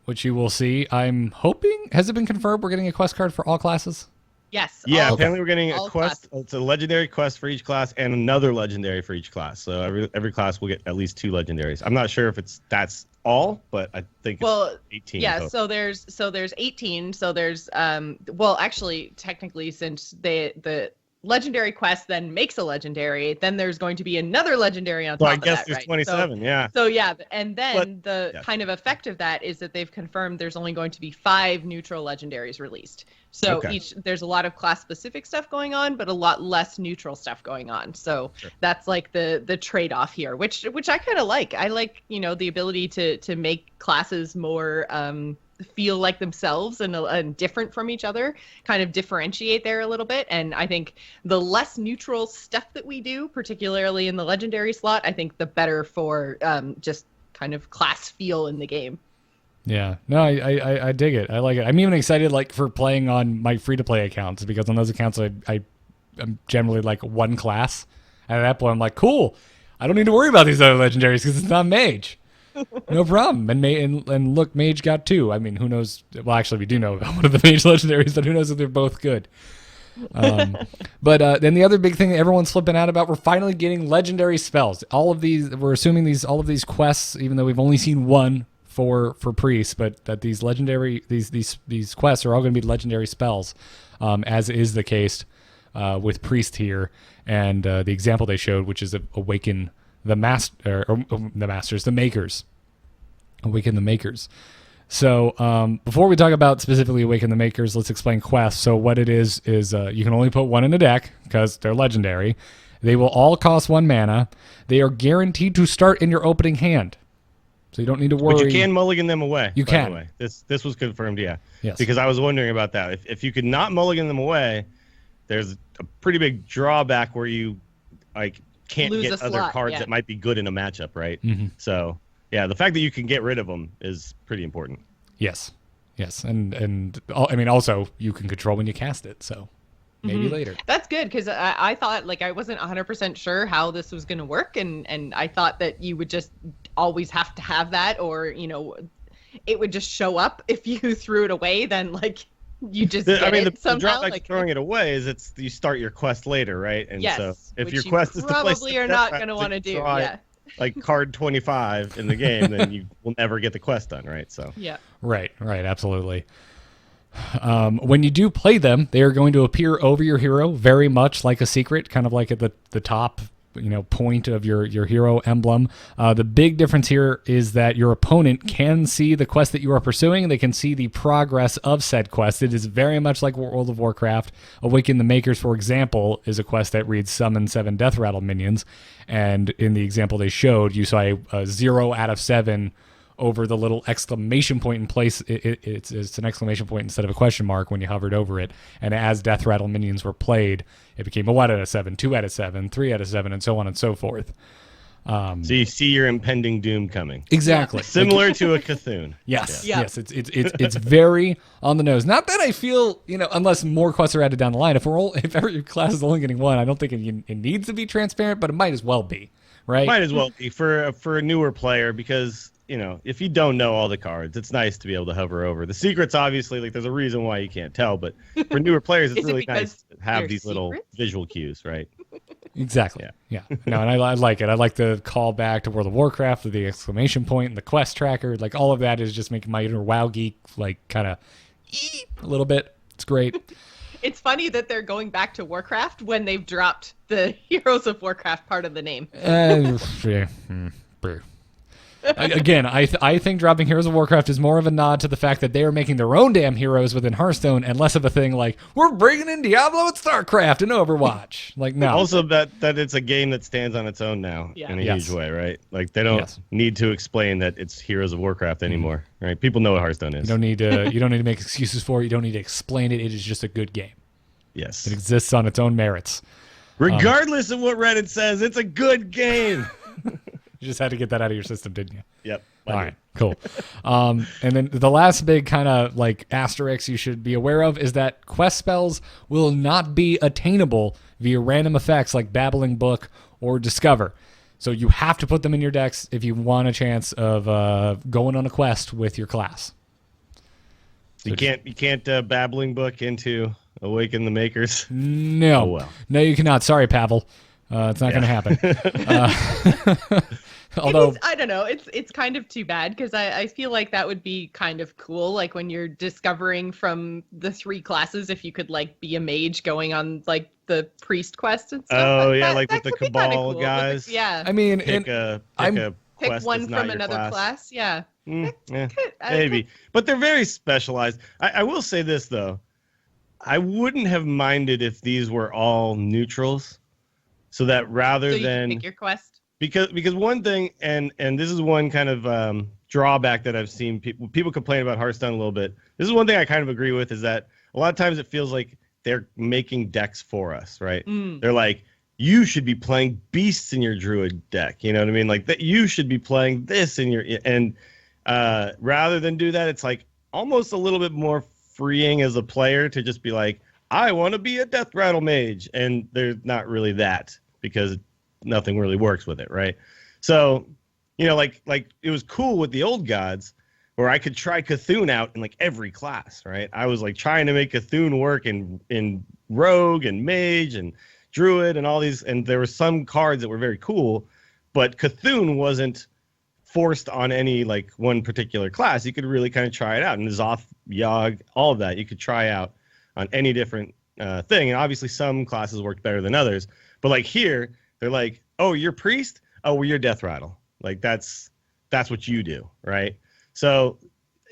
which you will see. I'm hoping, has it been confirmed we're getting a quest card for all classes? Yes. Yeah, all- apparently we're getting a all quest. classes. It's a legendary quest for each class and another legendary for each class. So every class will get at least 2 legendaries. I'm not sure if that's all, but I think it's 18. Yeah, total. so there's 18. So there's actually technically since the legendary quest then makes a legendary, then there's going to be another legendary on So top I of guess that, there's right? 27. Yeah. So yeah, and then But- the kind of effect of that is that they've confirmed there's only going to be 5 neutral legendaries released. So Okay. there's a lot of class specific stuff going on, but a lot less neutral stuff going on. So that's like the trade-off here, which I kind of like. I like, the ability to make classes more feel like themselves and different from each other, kind of differentiate there a little bit. And I think the less neutral stuff that we do, particularly in the legendary slot, I think the better for just kind of class feel in the game. Yeah, no, I dig it. I like it. I'm even excited for playing on my free-to-play accounts, because on those accounts I'm generally like one class. And at that point I'm like, cool, I don't need to worry about these other legendaries because it's not mage. No problem. And look, mage got 2. I mean, who knows? Well, actually, we do know about one of the mage legendaries, but who knows if they're both good. But then the other big thing that everyone's flipping out about, we're finally getting legendary spells. We're assuming all of these quests, even though we've only seen one for priests, but that these legendary these quests are all going to be legendary spells, as is the case with priest here. And the example they showed, which is awaken the makers. Awaken the makers. So before we talk about specifically Awaken the Makers, let's explain quests. So what it is you can only put one in a deck because they're legendary. They will all cost 1 mana. They are guaranteed to start in your opening hand. So you don't need to worry. But you can mulligan them away. You by can. the way. This was confirmed, yeah. Yes. Because I was wondering about that. If you could not mulligan them away, there's a pretty big drawback where you like can't Lose get a other slot, cards yeah. that might be good in a matchup, right? Mm-hmm. So yeah, the fact that you can get rid of them is pretty important. Yes. And I mean, also you can control when you cast it. So maybe later. That's good because I thought like I wasn't 100% sure how this was going to work, and I thought that you would just always have to have that, or it would just show up if you threw it away. Then like you just get the somehow. drawback Like to throwing it away is you start your quest later, right? And yes, so if which your you quest is to play probably are not going to want to do. Yeah. like card 25 in the game, then you will never get the quest done, right? So Yeah. Right, absolutely. When you do play them, they are going to appear over your hero very much like a secret, kind of like at the top point of your hero emblem. The big difference here is that your opponent can see the quest that you are pursuing. They can see the progress of said quest. It is very much like World of Warcraft. Awaken the Makers, for example, is a quest that reads summon 7 death rattle minions, and in the example they showed, you saw a 0 out of 7 over the little exclamation point in place. It's an exclamation point instead of a question mark when you hovered over it. And as death rattle minions were played, it became a 1 out of 7, 2 out of 7, 3 out of 7, and so on and so forth. so you see your impending doom coming. Exactly. Similar to a Cthulhu. Yes. Yeah. Yes. It's very on the nose. Not that I feel, unless more quests are added down the line. If every class is only getting 1, I don't think it needs to be transparent, but it might as well be, right? Might as well be for a newer player because if you don't know all the cards, it's nice to be able to hover over. The secrets, obviously, like there's a reason why you can't tell, but for newer players, it's Is it really nice because to have they're these little secrets? visual cues, right? Exactly. Yeah. No, and I like it. I like the call back to World of Warcraft with the exclamation point and the quest tracker. Like all of that is just making my inner WoW geek like kind of a little bit. It's great. It's funny that they're going back to Warcraft when they've dropped the Heroes of Warcraft part of the name. Again, I think dropping Heroes of Warcraft is more of a nod to the fact that they are making their own damn heroes within Hearthstone, and less of a thing like we're bringing in Diablo and StarCraft and Overwatch. Like no. Also, that it's a game that stands on its own now in a huge way, right? Like they don't need to explain that it's Heroes of Warcraft anymore, right? People know what Hearthstone is. You don't need to make excuses for it. You don't need to explain it. It is just a good game. Yes, it exists on its own merits, regardless of what Reddit says. It's a good game. You just had to get that out of your system, didn't you? Yep. All right, cool. And then the last big kind of like asterisk you should be aware of is that quest spells will not be attainable via random effects like Babbling Book or Discover. So you have to put them in your decks if you want a chance of going on a quest with your class. So you can't Babbling Book into Awaken the Makers. No. Oh, well. No, you cannot. Sorry, Pavel. It's not going to happen. Although I don't know, it's kind of too bad because I feel like that would be kind of cool. Like when you're discovering from the 3 classes, if you could like be a mage going on like the priest quest and stuff. Oh like yeah, that, like that with the could be kinda Cabal cool. guys. Yeah. I mean, pick a quest one that's not from your another class. Yeah. Maybe, but they're very specialized. I will say this though, I wouldn't have minded if these were all neutrals, so that rather so you than can pick your quest. because one thing, and this is one kind of drawback that I've seen people complain about Hearthstone a little bit. This is one thing I kind of agree with, is that a lot of times it feels like they're making decks for us, right? They're like, you should be playing beasts in your druid deck, you know what I mean? Like that you should be playing this in your, and rather than do that, it's like almost a little bit more freeing as a player to just be like, I want to be a death rattle mage, and there's not really that because nothing really works with it, right? So, like it was cool with the old gods where I could try Cthulhu out in like every class, right? I was like trying to make Cthulhu work in rogue and mage and druid and all these, and there were some cards that were very cool, but Cthulhu wasn't forced on any like one particular class. You could really kind of try it out, and Zoth, Yogg, all of that you could try out on any different thing. And obviously some classes worked better than others, but like here they're like, oh, you're priest, oh, well, you're death rattle, like that's what you do, right? So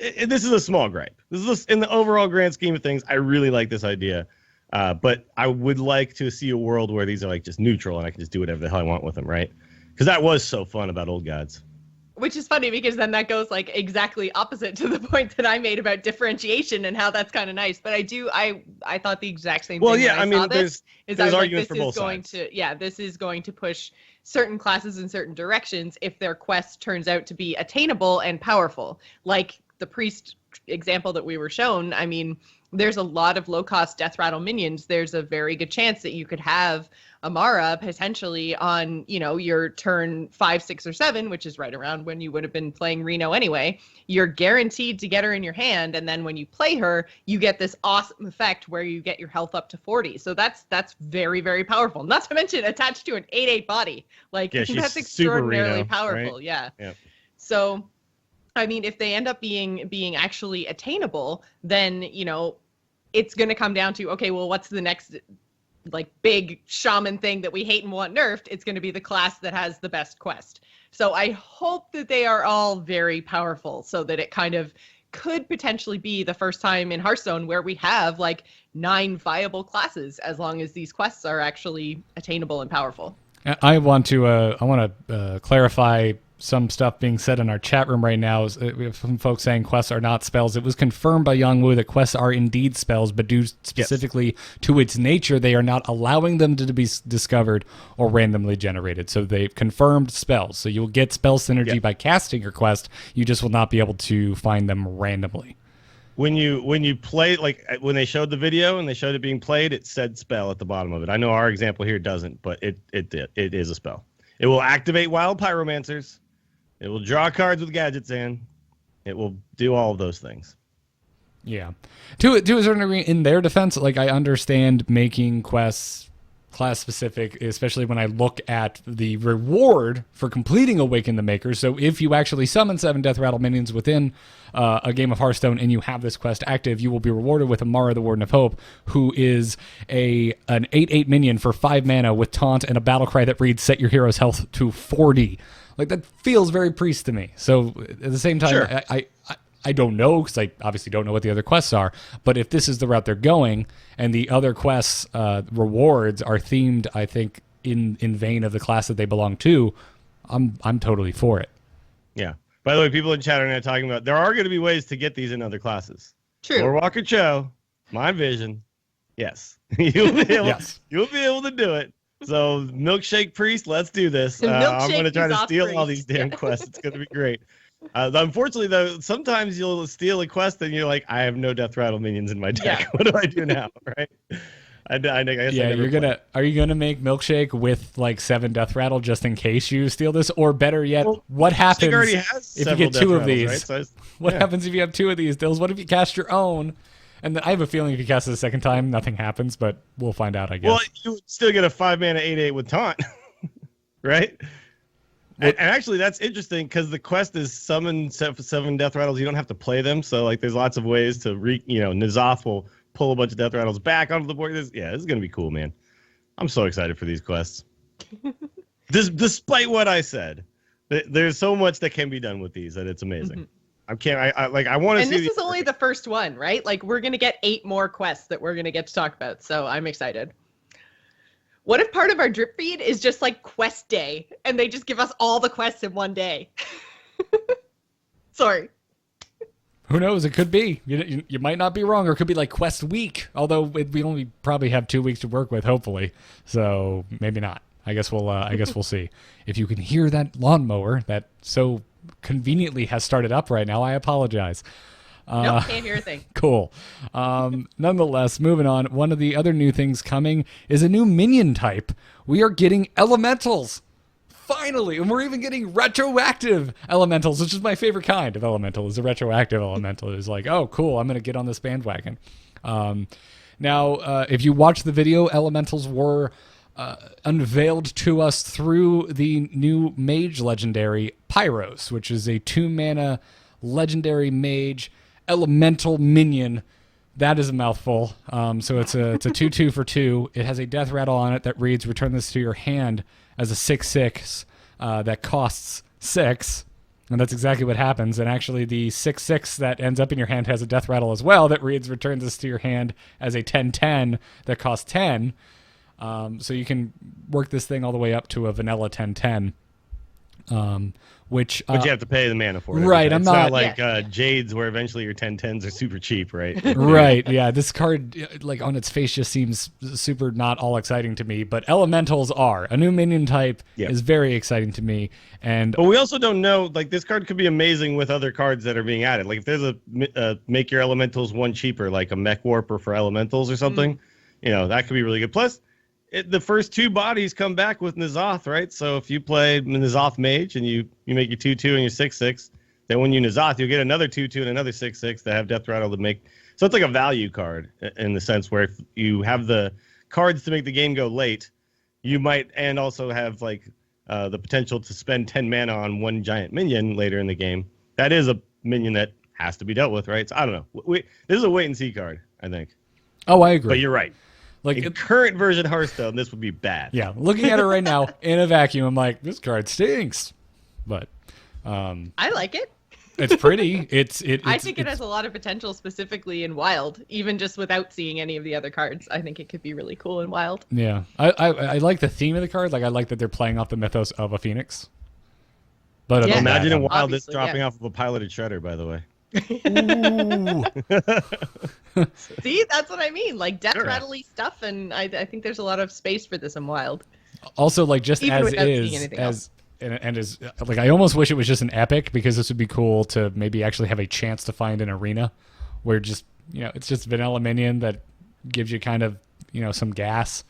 this is a small gripe. In the overall grand scheme of things, I really like this idea. But I would like to see a world where these are like just neutral and I can just do whatever the hell I want with them, right? Because that was so fun about Old Gods. Which is funny because then that goes like exactly opposite to the point that I made about differentiation and how that's kind of nice. But I thought the exact same thing. Well, yeah, I mean, there's arguments for both sides. This is going to push certain classes in certain directions if their quest turns out to be attainable and powerful. Like the priest example that we were shown, I mean, there's a lot of low-cost death rattle minions. There's a very good chance that you could have Amara potentially on, your turn 5, 6, or 7, which is right around when you would have been playing Reno anyway. You're guaranteed to get her in your hand, and then when you play her, you get this awesome effect where you get your health up to 40. So that's very, very powerful. Not to mention attached to an 8/8 body. Like, yeah, she's that's extraordinarily Reno, powerful. right? Yeah. Yeah. So, I mean, if they end up being actually attainable, then, it's going to come down to, okay, well, what's the next like big shaman thing that we hate and want nerfed? It's going to be the class that has the best quest. So I hope that they are all very powerful so that it kind of could potentially be the first time in Hearthstone where we have like 9 viable classes as long as these quests are actually attainable and powerful. I want to clarify some stuff being said in our chat room right now. We have some folks saying quests are not spells. It was confirmed by Young Woo that quests are indeed spells, but due specifically to its nature, they are not allowing them to be discovered or randomly generated. So they've confirmed spells. So you'll get spell synergy by casting your quest. You just will not be able to find them randomly. When you play, like when they showed the video and they showed it being played, it said spell at the bottom of it. I know our example here doesn't, but it did. It is a spell. It will activate wild pyromancers. It will draw cards with gadgets in. It will do all of those things. Yeah. To a certain degree, in their defense, like I understand making quests class specific, especially when I look at the reward for completing Awaken the Maker. So if you actually summon 7 Death Rattle minions within a game of Hearthstone and you have this quest active, you will be rewarded with Amara, the Warden of Hope, who is an 8/8 minion for 5 mana with taunt and a battle cry that reads set your hero's health to 40. Like, that feels very priest to me. So at the same time, sure. I don't know, because I obviously don't know what the other quests are, but if this is the route they're going and the other quests rewards are themed, I think, in vein of the class that they belong to, I'm totally for it. Yeah. By the way, people in chat are now talking about there are going to be ways to get these in other classes. True. Lord Walker Cho, my vision, yes. You'll be able to do it. So, Milkshake Priest, let's do this. I'm going to try to steal all these damn quests. It's going to be great. Unfortunately, though, sometimes you'll steal a quest and you're like, I have no Death Rattle minions in my deck. Yeah. What do I do now? Right? I guess are you gonna make Milkshake with like 7 Death Rattle just in case you steal this? Or better yet, what happens if you get 2 of these? Right? What happens if you have 2 of these, Dills? What if you cast your own? And I have a feeling if you cast it a second time, nothing happens, but we'll find out, I guess. Well, you would still get a 5 mana 8/8 with taunt, right? And actually, that's interesting because the quest is summon 7 Death Rattles. You don't have to play them, so like there's lots of ways to N'Zoth will pull a bunch of Death Rattles back onto the board. This is gonna be cool, man. I'm so excited for these quests. Despite what I said, there's so much that can be done with these that it's amazing. Mm-hmm. I want to see. And this is only the first one, right? Like, we're going to get 8 more quests that we're going to get to talk about. So I'm excited. What if part of our drip feed is just like quest day and they just give us all the quests in one day? Sorry. Who knows? It could be. You might not be wrong, or it could be like quest week. Although we only probably have 2 weeks to work with, hopefully. So maybe not. I guess we'll see. If you can hear that lawnmower that so conveniently has started up right now, I apologize. Nope, can't hear a thing. Cool. Nonetheless, moving on. One of the other new things coming is a new minion type. We are getting elementals. Finally, and we're even getting retroactive elementals, which is my favorite kind of elemental, is a retroactive elemental. It's like, oh, cool, I'm going to get on this bandwagon. Now, if you watch the video, elementals were unveiled to us through the new mage legendary Pyros, which is a 2-mana legendary mage elemental minion. That is a mouthful. So it's a 2/2 for 2. It has a death rattle on it that reads, return this to your hand as a 6/6 that costs 6. And that's exactly what happens. And actually, the 6/6 that ends up in your hand has a death rattle as well that returns this to your hand as a 10/10 that costs 10. So you can work this thing all the way up to a vanilla 10/10. Which but you have to pay the mana for it. Right, It's I'm not not like Jades where eventually your 10/10s are super cheap, right? Right, yeah. This card, like on its face, just seems super not all exciting to me. But elementals are a new minion type is very exciting to me. And but we also don't know. Like this card could be amazing with other cards that are being added. Like if there's a make your elementals one cheaper, like a mech warper for elementals or something, you know that could be really good. Plus, the first two bodies come back with N'Zoth, right? So if you play N'Zoth Mage and you make your 2/2 and your 6/6, then when you N'Zoth, you'll get another 2/2 and another 6/6 that have Death Rattle to make. So it's like a value card in the sense where if you have the cards to make the game go late, you might and also have like the potential to spend 10 mana on one giant minion later in the game. That is a minion that has to be dealt with, right? So I don't know. This is a wait and see card, I think. Oh, I agree. But you're right. Like in current version Hearthstone, this would be bad. Yeah, looking at it right now in a vacuum, I'm like, this card stinks. But I like it. it's pretty. I think it has a lot of potential, specifically in Wild. Even just without seeing any of the other cards, I think it could be really cool in Wild. Yeah, I like the theme of the card. Like I like that they're playing off the mythos of a phoenix. But Yeah. Imagine in Wild Obviously, this dropping off of a piloted shredder, by the way. See, that's what I mean. Like death Sure. rattly stuff, and I think there's a lot of space for this in Wild. Also, like just Even as without seeing is, anything as and as like I almost wish it was just an epic because this would be cool to maybe actually have a chance to find an arena where just it's just vanilla minion that gives you kind of some gas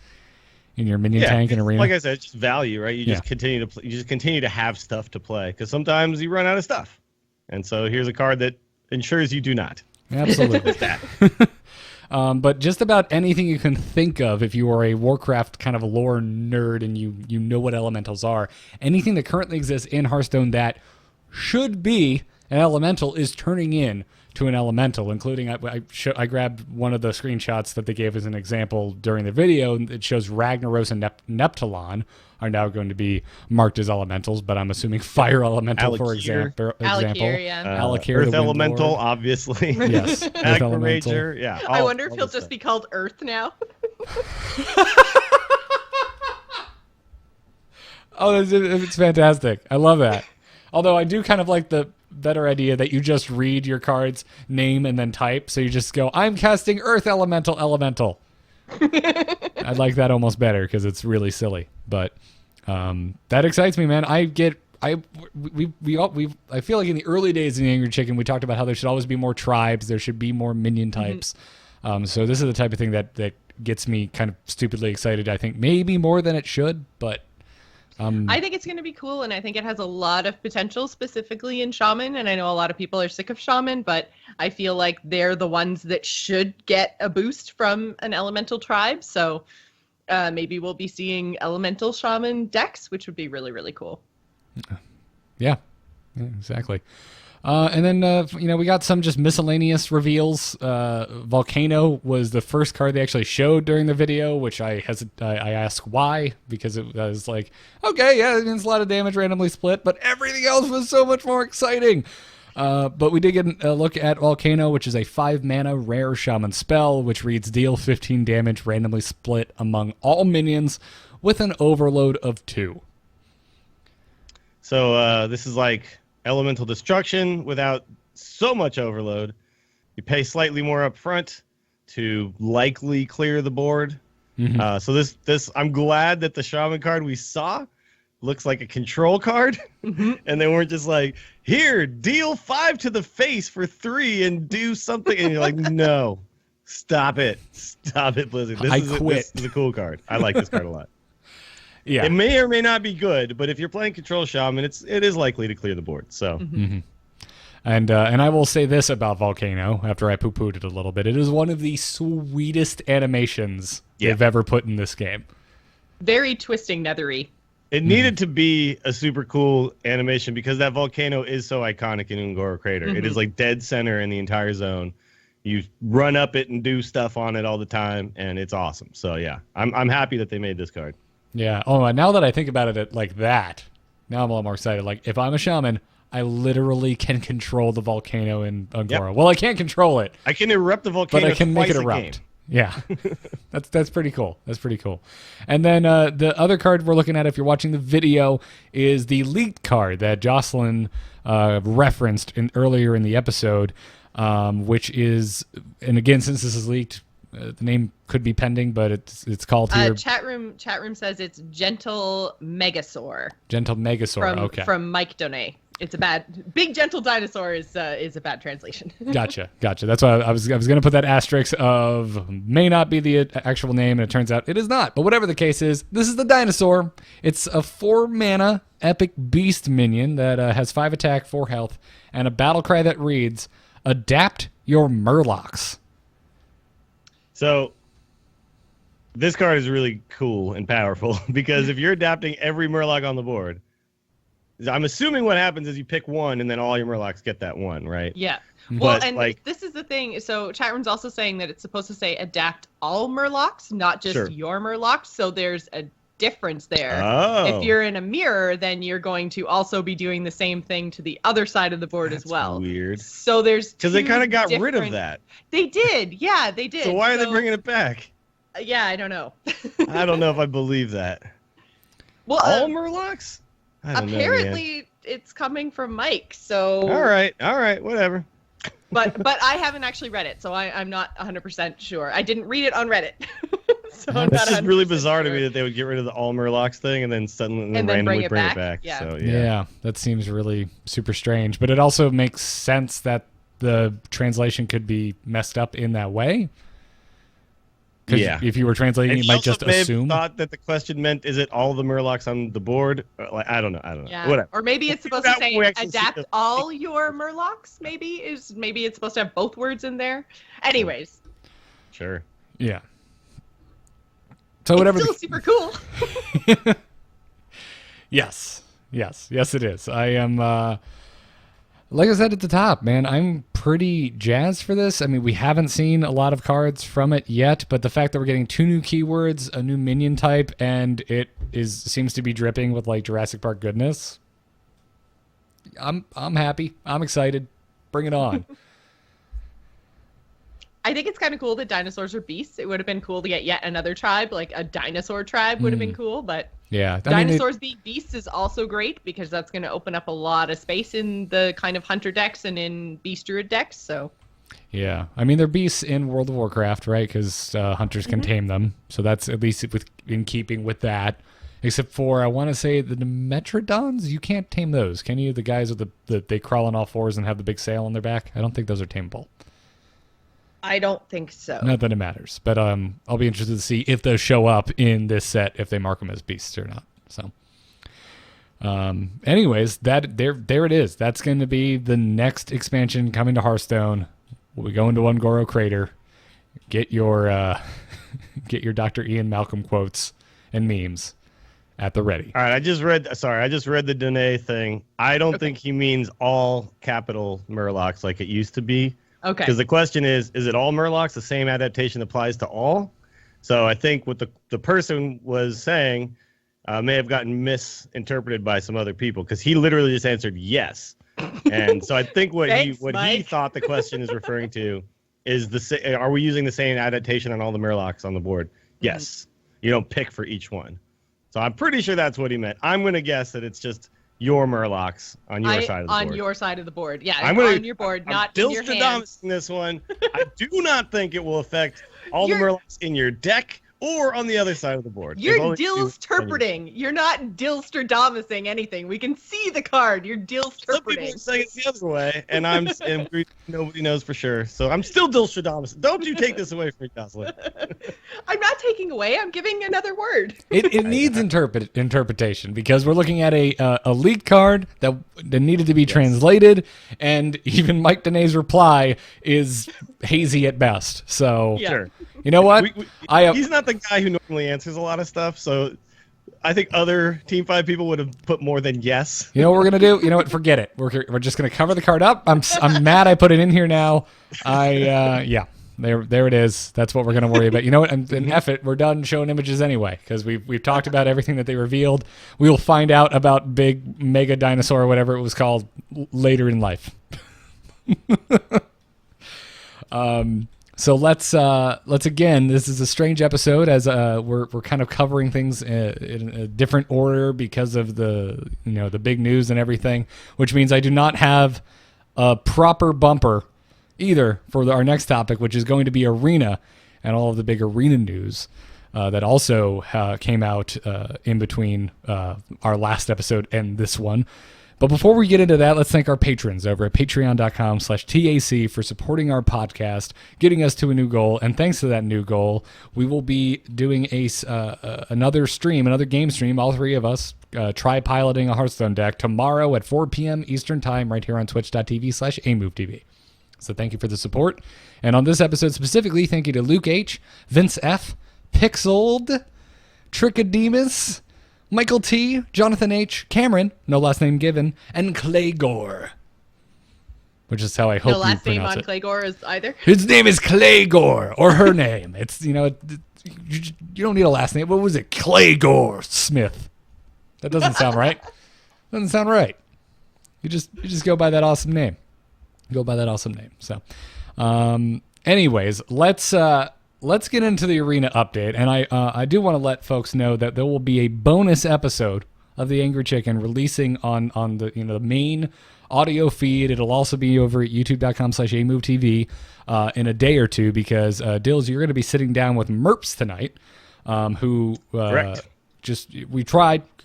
in your minion tank and arena. Like I said, it's just value, right? You just continue to you just continue to have stuff to play because sometimes you run out of stuff, and so here's a card that ensures you do not. Absolutely. that. But just about anything you can think of, if you are a Warcraft kind of lore nerd and you know what elementals are, anything that currently exists in Hearthstone that should be an elemental is turning in to an elemental, including I grabbed one of the screenshots that they gave as an example during the video, and it shows Ragnaros and Neptulon are now going to be marked as elementals, but I'm assuming fire elemental, for example. Alakir, yeah. Alakir, Earth the Wind Elemental, Lord. Obviously. Yes. Earth Elemental. Rager, yeah. I wonder if he'll just be called Earth now. Oh, it's fantastic. I love that. Although I do kind of like the better idea that you just read your card's name and then type. So you just go, I'm casting Earth Elemental. I like that almost better because it's really silly. But that excites me, man. I feel like in the early days in the Angry Chicken, we talked about how there should always be more tribes. There should be more minion types. So this is the type of thing that gets me kind of stupidly excited. I think maybe more than it should, but I think it's going to be cool, and I think it has a lot of potential, specifically in Shaman, and I know a lot of people are sick of Shaman, but I feel like they're the ones that should get a boost from an elemental tribe, so maybe we'll be seeing elemental Shaman decks, which would be really, really cool. Yeah, exactly. And then, we got some just miscellaneous reveals. Volcano was the first card they actually showed during the video, which I asked why, because it was like, okay, yeah, it means a lot of damage randomly split, but everything else was so much more exciting. But we did get a look at Volcano, which is a 5-mana rare shaman spell, which reads deal 15 damage randomly split among all minions with an overload of 2. So this is like elemental destruction without so much overload. You pay slightly more up front to likely clear the board. So this I'm glad that the shaman card we saw looks like a control card, and they weren't just like, here, deal 5 to the face for 3 and do something, and you're like, no, stop it, Blizzard. This is a cool card. I like this card a lot. Yeah, it may or may not be good, but if you're playing control shaman, it is likely to clear the board. So, and I will say this about Volcano after I poo-pooed it a little bit: it is one of the sweetest animations they've ever put in this game. Very twisting, nethery. It needed to be a super cool animation because that volcano is so iconic in Ungoro Crater. It is like dead center in the entire zone. You run up it and do stuff on it all the time, and it's awesome. So yeah, I'm happy that they made this card. Yeah. Oh, now that I think about it like that, now I'm a lot more excited. Like, if I'm a shaman, I literally can control the volcano in Angora. Yep. Well, I can't control it, I can erupt the volcano, but I can make it twice a erupt. game. Yeah, that's pretty cool. That's pretty cool. And then the other card we're looking at, if you're watching the video, is the leaked card that Jocelyn referenced earlier in the episode, which is, and again, since this is leaked, the name could be pending, but it's called here. Chat room says it's Gentle Megasaur. Gentle Megasaur. From Mike Donet. It's a bad big gentle dinosaur is a bad translation. Gotcha. That's why I was going to put that asterisk of may not be the actual name, and it turns out it is not. But whatever the case is, this is the dinosaur. It's a 4-mana epic beast minion that has 5 attack, 4 health, and a battle cry that reads, "Adapt your Murlocs." So this card is really cool and powerful because if you're adapting every Murloc on the board, I'm assuming what happens is you pick one and then all your Murlocs get that one, right? Yeah. But, Well, and this is the thing. So chat room's also saying that it's supposed to say adapt all Murlocs, not just your Murlocs. So there's a difference there. Oh. If you're in a mirror, then you're going to also be doing the same thing to the other side of the board as well. Weird. So there's Because they kind of got rid of different- that. They did. Yeah, they did. So why are they bringing it back? Yeah, I don't know. I don't know if I believe that. Well, All Murlocs? I don't know, man. apparently it's coming from Mike. So All right, whatever. but I haven't actually read it, so I'm not 100% sure. I didn't read it on Reddit. So I'm It's not just really 100% bizarre to sure. me that they would get rid of the all Murlocs thing and then suddenly And then randomly bring it bring back? it back. Yeah. So Yeah, that seems really super strange. But it also makes sense that the translation could be messed up in that way. 'Cause Yeah. if you were translating, And you he might also just may have assume. thought that the question meant, is it all the Murlocs on the board? Like, I don't know. Yeah. Whatever. Or maybe it's We'll supposed to figure it out say when we actually see adapt the- all your Murlocs. Maybe it's supposed to have both words in there. Anyways, Sure. Yeah. So whatever. it's still super cool. Yes, it is. I am, like I said at the top, man, I'm pretty jazzed for this. I mean, we haven't seen a lot of cards from it yet, but the fact that we're getting 2 new keywords, a new minion type, and it seems to be dripping with like Jurassic Park goodness. I'm happy. I'm excited. Bring it on. I think it's kind of cool that dinosaurs are beasts. It would have been cool to get yet another tribe, like a dinosaur tribe would have been cool, but Yeah, dinosaurs being beasts is also great because that's going to open up a lot of space in the kind of hunter decks and in beast druid decks. So Yeah, I mean they're beasts in World of Warcraft, right? Because hunters can tame them, so that's at least in keeping with that. Except for I want to say the Metrodons, you can't tame those, can you? The guys with they crawl on all fours and have the big sail on their back. I don't think those are tameable. I don't think so. Not that it matters, but I'll be interested to see if those show up in this set, if they mark them as beasts or not. So, anyways, that there it is. That's going to be the next expansion coming to Hearthstone. We go into Ungoro Crater. Get your Dr. Ian Malcolm quotes and memes at the ready. All right, I just read the Dene thing. I don't think he means all capital Murlocs like it used to be. Okay. Because the question is it all Murlocs? The same adaptation applies to all? So I think what the person was saying may have gotten misinterpreted by some other people because he literally just answered yes. And so I think what he thought the question is referring to is are we using the same adaptation on all the Murlocs on the board? Yes. You don't pick for each one. So I'm pretty sure that's what he meant. I'm going to guess that it's just your Murlocs on your side of the board. On your side of the board. Yeah, on your board, I'm not in your hands. in this one. I do not think it will affect all the Murlocs in your deck or on the other side of the board. You're Dilsterpreting. You're not Dilsterdomising anything. We can see the card. You're Some people Dilsterpreting. are saying it's the other way, and nobody knows for sure. So I'm still Dilsterdomising. Don't you take this away from me, Jocelyn. I'm not taking away. I'm giving another word. It needs interpretation because we're looking at a leaked card that needed to be translated, and even Mike Dene's reply is hazy at best. So, Yeah. Sure. you know what? He's not the guy who normally answers a lot of stuff, so I think other Team 5 people would have put more than yes. You know what we're gonna do? You know what? Forget it. We're just gonna cover the card up. I'm mad I put it in here now. Yeah. there it is. That's what we're going to worry about. You know what? And F it, we're done showing images anyway, because we've talked about everything that they revealed. We will find out about big mega dinosaur or whatever it was called later in life. So let's again. This is a strange episode as we're kind of covering things in a different order because of the big news and everything, which means I do not have a proper bumper either for our next topic, which is going to be arena and all of the big arena news that also came out in between our last episode and this one. But before we get into that, let's thank our patrons over at patreon.com/TAC for supporting our podcast, getting us to a new goal. And thanks to that new goal, we will be doing another game stream, all three of us, try piloting a Hearthstone deck tomorrow at 4 p.m. Eastern Time right here on twitch.tv/amovetv. So thank you for the support. And on this episode specifically, thank you to Luke H., Vince F., Pixeled, Trichodemus, Michael T., Jonathan H., Cameron, no last name given, and Claygore, which is how I hope you pronounce it. No last name on Claygore is either. His name is Claygore, or her name. It's, you don't need a last name. What was it? Claygore Smith. That doesn't sound right. Doesn't sound right. You just go by that awesome name. So, anyways, let's get into the arena update, and I do want to let folks know that there will be a bonus episode of the Angry Chicken releasing on the the main audio feed. It'll also be over at youtube.com/amovetv in a day or two, because Dills, you're going to be sitting down with Merps tonight, who Correct. we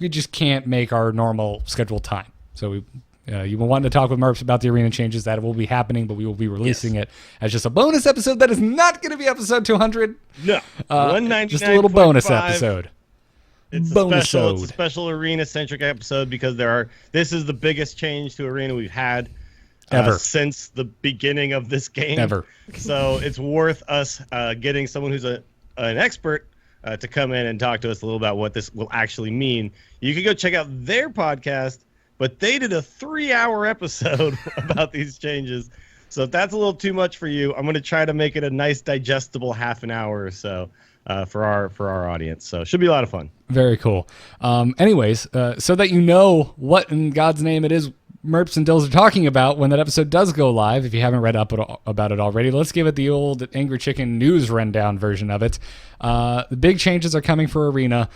just can't make our normal scheduled time. So you will want to talk with Merps about the arena changes. That will be happening, but we will be releasing it as just a bonus episode. That is not going to be episode 200. No, 199.5. Just a little bonus episode. It's a special arena-centric episode because this is the biggest change to arena we've had ever since the beginning of this game. Ever. So it's worth us getting someone who's an expert to come in and talk to us a little about what this will actually mean. You can go check out their podcast, but they did a 3-hour episode about these changes. So if that's a little too much for you, I'm going to try to make it a nice, digestible half an hour or so for our audience. So it should be a lot of fun. Very cool. Anyways, so that you know what in God's name it is Merps and Dills are talking about when that episode does go live, if you haven't read up about it already, let's give it the old Angry Chicken news rundown version of it. The big changes are coming for Arena.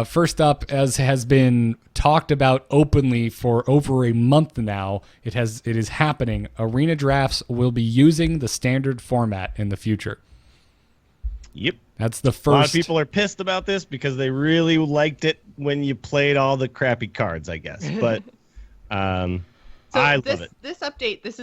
First up, as has been talked about openly for over a month now, it is happening. Arena drafts will be using the standard format in the future. Yep. That's the first. A lot of people are pissed about this because they really liked it when you played all the crappy cards, I guess. But I love it. This update, this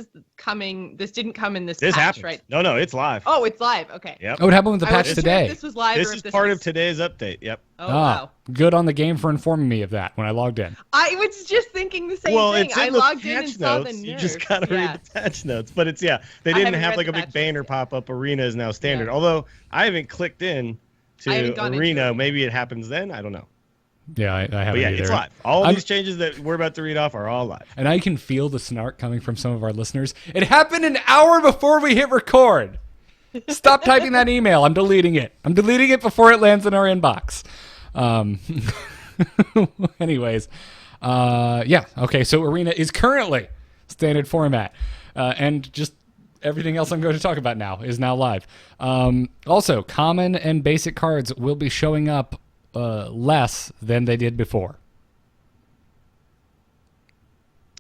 didn't come in this patch, happens. Right? No, it's live. Oh, it's live. Okay. Yep. Oh, what happened with the patch today? This was live. This is part of today's update. Yep. Oh, wow. Good on the game for informing me of that when I logged in. I was just thinking the same thing. It's in I the logged in and patch saw the notes. notes. You just gotta read the patch notes. But they didn't have like a big banner pop up. Arena is now standard. Yeah. Although I haven't clicked in to Arena. Into Maybe it happens then. I don't know. Yeah, I haven't But yeah, either. it's live. All of these changes that we're about to read off are all live. And I can feel the snark coming from some of our listeners. It happened an hour before we hit record. Stop typing that email. I'm deleting it. I'm deleting it before it lands in our inbox. Anyways, yeah. Okay, so Arena is currently standard format. And just everything else I'm going to talk about now is now live. Also, common and basic cards will be showing up less than they did before.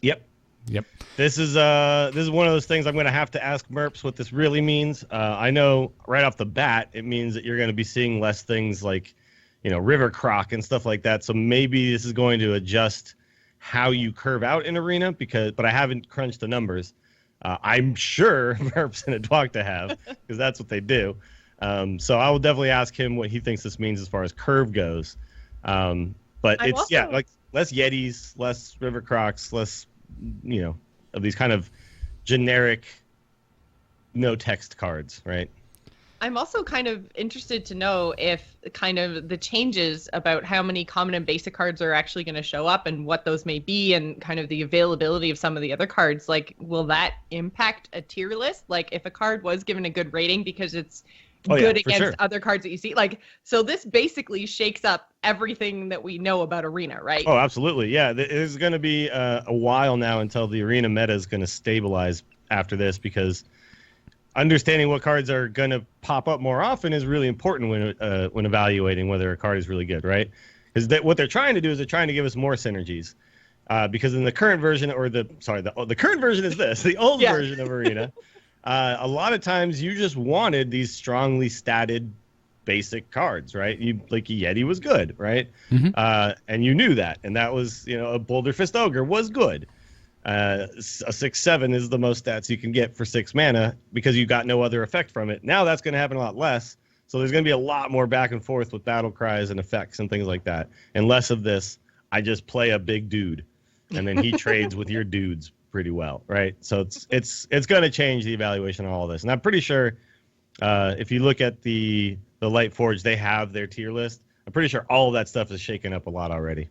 Yep. This is one of those things I'm going to have to ask Merps what this really means. I know right off the bat it means that you're going to be seeing less things like, River Croc and stuff like that. So maybe this is going to adjust how you curve out in Arena but I haven't crunched the numbers. I'm sure Merps and Adwakta have, because that's what they do. So I will definitely ask him what he thinks this means as far as curve goes. But it's like less Yetis, less River Crocs, less, of these kind of generic no text cards, right? I'm also kind of interested to know if kind of the changes about how many common and basic cards are actually going to show up and what those may be and kind of the availability of some of the other cards. Like, will that impact a tier list? Like, if a card was given a good rating because it's good against other cards that you see, like, so this basically shakes up everything that we know about Arena, right? Oh, absolutely. Yeah, it is going to be a while now until the Arena meta is going to stabilize after this, because understanding what cards are going to pop up more often is really important when evaluating whether a card is really good, right? Because what they're trying to do is they're trying to give us more synergies. Because in the current version, or the current version is this, the old version of Arena, a lot of times you just wanted these strongly statted basic cards, right? Like Yeti was good, right? And you knew that, and that was, a Boulder Fist Ogre was good. A 6/7 is the most stats you can get for 6 mana because you got no other effect from it. Now that's going to happen a lot less. So there's going to be a lot more back and forth with battle cries and effects and things like that. And less of this, I just play a big dude and then he trades with your dudes pretty well, right? So it's going to change the evaluation of all this. And I'm pretty sure if you look at the Light Forge, they have their tier list. I'm pretty sure all of that stuff is shaken up a lot already.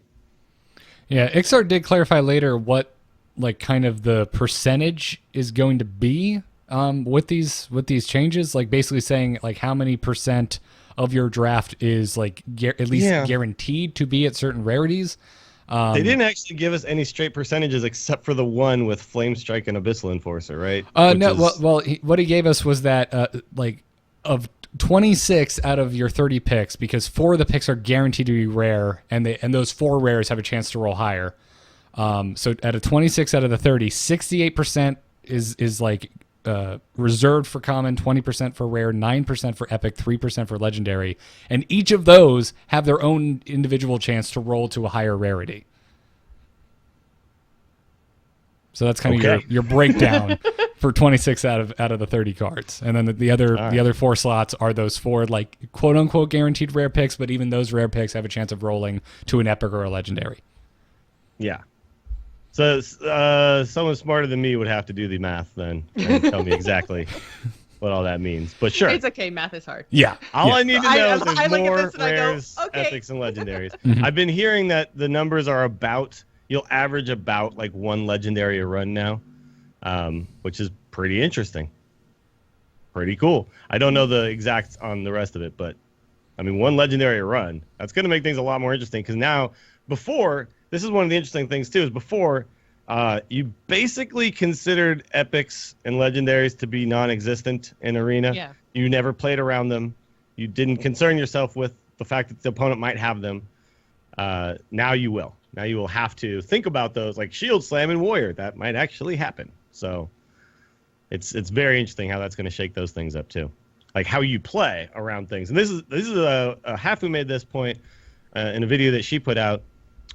Yeah, Ixart did clarify later what like kind of the percentage is going to be with these changes, like basically saying like how many percent of your draft is like at least guaranteed to be at certain rarities. They didn't actually give us any straight percentages except for the one with Flame Strike and Abyssal Enforcer, right? What he gave us was that like of 26 out of your 30 picks, because 4 of the picks are guaranteed to be rare, and those 4 rares have a chance to roll higher. So out of 26 out of the 30, 68% is like reserved for common, 20% for rare, 9% for epic, 3% for legendary, and each of those have their own individual chance to roll to a higher rarity. So that's kind of your breakdown for 26 out of the 30 cards, and then the other 4 slots are those 4 like quote unquote guaranteed rare picks, but even those rare picks have a chance of rolling to an epic or a legendary. Yeah. So someone smarter than me would have to do the math then and tell me exactly what all that means. But sure. It's okay. Math is hard. Yeah. All I need to know is there's more rares, epics, and legendaries. I've been hearing that the numbers are you'll average about like 1 legendary a run now, which is pretty interesting. Pretty cool. I don't know the exacts on the rest of it, but I mean, 1 legendary a run, that's going to make things a lot more interesting, because now this is one of the interesting things too, is before you basically considered epics and legendaries to be non-existent in Arena. Yeah. You never played around them. You didn't concern yourself with the fact that the opponent might have them. Now you will. Now you will have to think about those, like Shield Slam and Warrior. That might actually happen. So it's very interesting how that's going to shake those things up too, like how you play around things. And this is a Hafu made this point in a video that she put out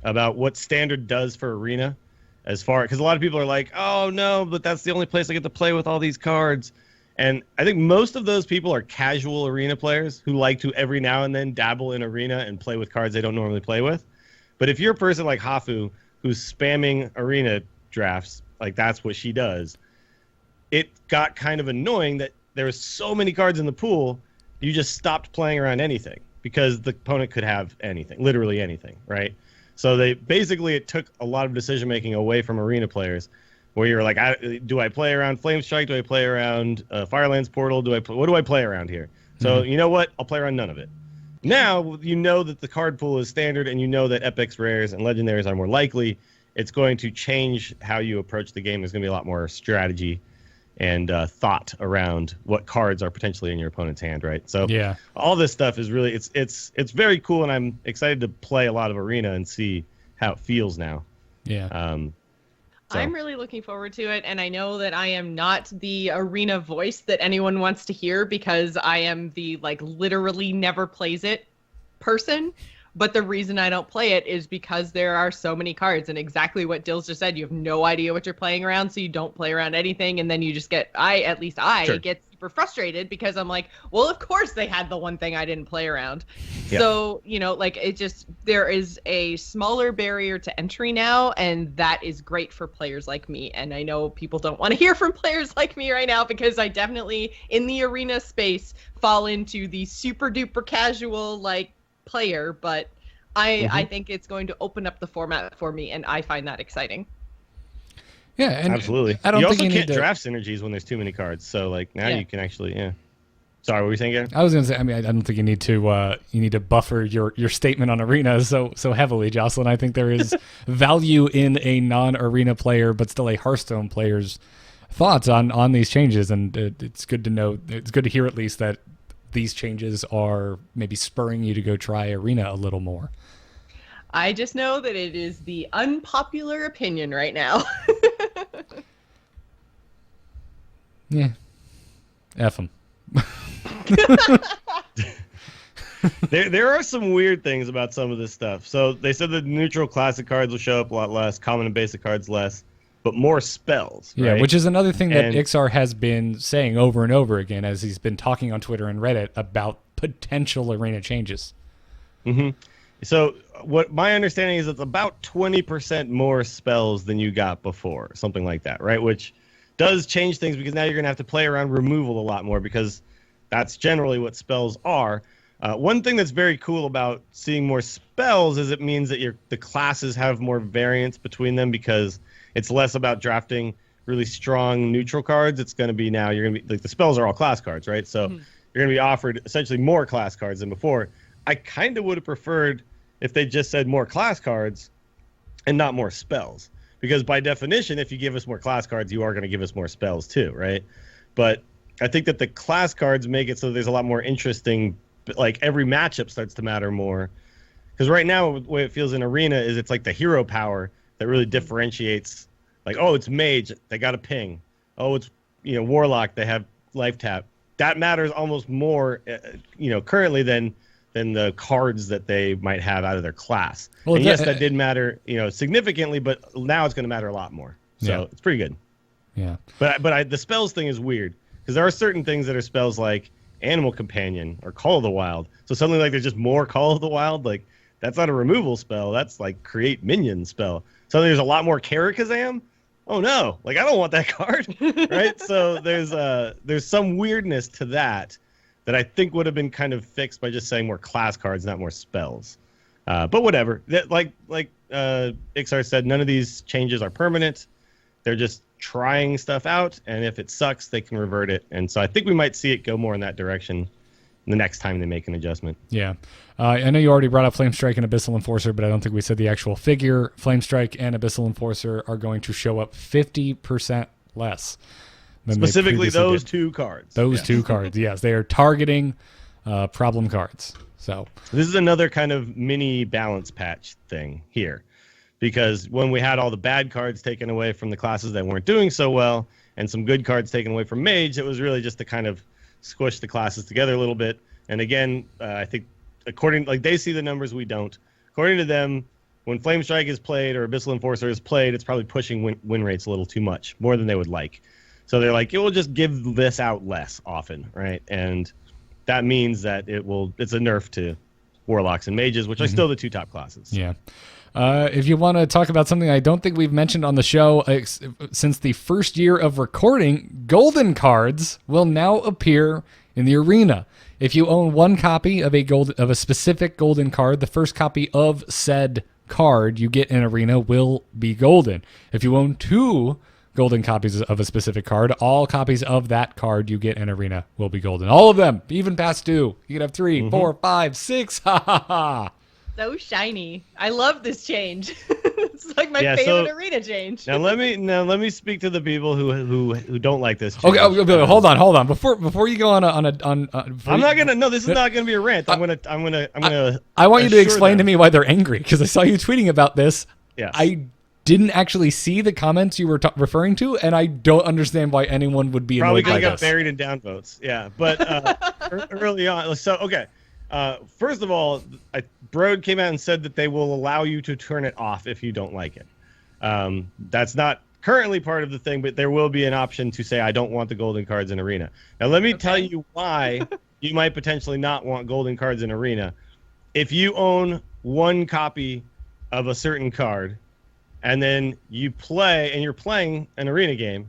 about what standard does for Arena, because a lot of people are like, oh no, but that's the only place I get to play with all these cards. And I think most of those people are casual Arena players who like to every now and then dabble in Arena and play with cards they don't normally play with. But if you're a person like Hafu who's spamming Arena drafts, like that's what she does, it got kind of annoying that there was so many cards in the pool, you just stopped playing around anything because the opponent could have anything, literally anything, right? So it took a lot of decision making away from Arena players, where you're like, do I play around Flame Strike? Do I play around Firelands Portal? What do I play around here? So you know what? I'll play around none of it. Now you know that the card pool is standard, and you know that epics, rares, and legendaries are more likely. It's going to change how you approach the game. There's going to be a lot more strategy and thought around what cards are potentially in your opponent's hand, right? So yeah, all this stuff is really it's very cool, and I'm excited to play a lot of Arena and see how it feels now. Yeah. So. I'm really looking forward to it, and I know that I am not the Arena voice that anyone wants to hear, because I am the like literally never plays it person. But the reason I don't play it is because there are so many cards, and exactly what Dills just said. You have no idea what you're playing around, so you don't play around anything, and then you just get, Sure. get super frustrated because I'm like, well, of course they had the one thing I didn't play around. Yeah. So, like there is a smaller barrier to entry now, and that is great for players like me. And I know people don't want to hear from players like me right now because I definitely, in the arena space, fall into the super duper casual, player, but I think it's going to open up the format for me, and I find that exciting. Yeah, and Absolutely. I don't you think also you can't need to draft synergies when there's too many cards. So now Yeah. you can actually, Sorry, what were you saying, Gary? I was going to say, I don't think you need to buffer your statement on arena so heavily, Jocelyn. I think there is value in a non-arena player, but still a Hearthstone player's thoughts on these changes, and it's good to know. It's good to hear at least that these changes are maybe spurring you to go try arena a little more. I just know that it is the unpopular opinion right now. Yeah, F them. There are some weird things about some of this stuff. So they said that neutral classic cards will show up a lot less, common and basic cards less, but more spells. Yeah, right? which is another thing that And- Ixar has been saying over and over again as he's been talking on Twitter and Reddit about potential arena changes. So what my understanding is, it's about 20% more spells than you got before, something like that, right? Which does change things because now you're going to have to play around removal a lot more because that's generally what spells are. One thing that's very cool about seeing more spells is it means that the classes have more variance between them because it's less about drafting really strong neutral cards. It's going to be now you're going to be the spells are all class cards, right? So you're going to be offered essentially more class cards than before. I kind of would have preferred if they just said more class cards and not more spells. Because by definition, if you give us more class cards, you are going to give us more spells too, right? But I think that the class cards make it so there's a lot more interesting, every matchup starts to matter more. Because right now, the way it feels in Arena is it's like the hero power that really differentiates, it's Mage, they got a ping. Oh, it's, Warlock, they have life tap. That matters almost more, currently than the cards that they might have out of their class. Well, and yes, that did matter, significantly, but now it's going to matter a lot more. So it's pretty good. Yeah. But the spells thing is weird because there are certain things that are spells like Animal Companion or Call of the Wild. So suddenly there's just more Call of the Wild. That's not a removal spell. That's create minion spell. Suddenly there's a lot more Karakazam. Oh no! I don't want that card, right? So there's some weirdness to that I think would have been kind of fixed by just saying more class cards, not more spells. But whatever. Like Ixar said, none of these changes are permanent. They're just trying stuff out, and if it sucks, they can revert it. And so I think we might see it go more in that direction the next time they make an adjustment. Yeah. I know you already brought up Flame Strike and Abyssal Enforcer, but I don't think we said the actual figure. Flame Strike and Abyssal Enforcer are going to show up 50% less. Specifically those two cards. Those two cards, yes. They are targeting problem cards. So this is another kind of mini balance patch thing here. Because when we had all the bad cards taken away from the classes that weren't doing so well, and some good cards taken away from Mage, it was really just to kind of squish the classes together a little bit. And again, I think they see the numbers, we don't. According to them, when Flame Strike is played or Abyssal Enforcer is played, it's probably pushing win rates a little too much, more than they would like. So they're like, it will just give this out less often, right? And that means that it's a nerf to Warlocks and Mages, which are still the two top classes. yeah. If you want to talk about something I don't think we've mentioned on the show, since the first year of recording, golden cards will now appear in the arena. If you own one copy of a specific golden card, the first copy of said card you get in arena will be golden. If you own two golden copies of a specific card, all copies of that card you get in arena will be golden. All of them, even past two. You can have 3, 4, 5, 6. Ha ha ha. So shiny. I love this change. It's like my favorite arena change. Now let me speak to the people who don't like this change. Okay, hold on. Before you go on I'm not gonna. No, this is not gonna be a rant. I'm gonna. I want you to explain to me why they're angry because I saw you tweeting about this. Yes. I didn't actually see the comments you were referring to, and I don't understand why anyone would be Probably annoyed by because I got this. buried in downvotes. Yeah, but early on. So okay. First of all, Broad came out and said that they will allow you to turn it off if you don't like it. That's not currently part of the thing, but there will be an option to say, I don't want the golden cards in Arena. Now, let me tell you why you might potentially not want golden cards in Arena. If you own one copy of a certain card, and then you play, and you're playing an Arena game,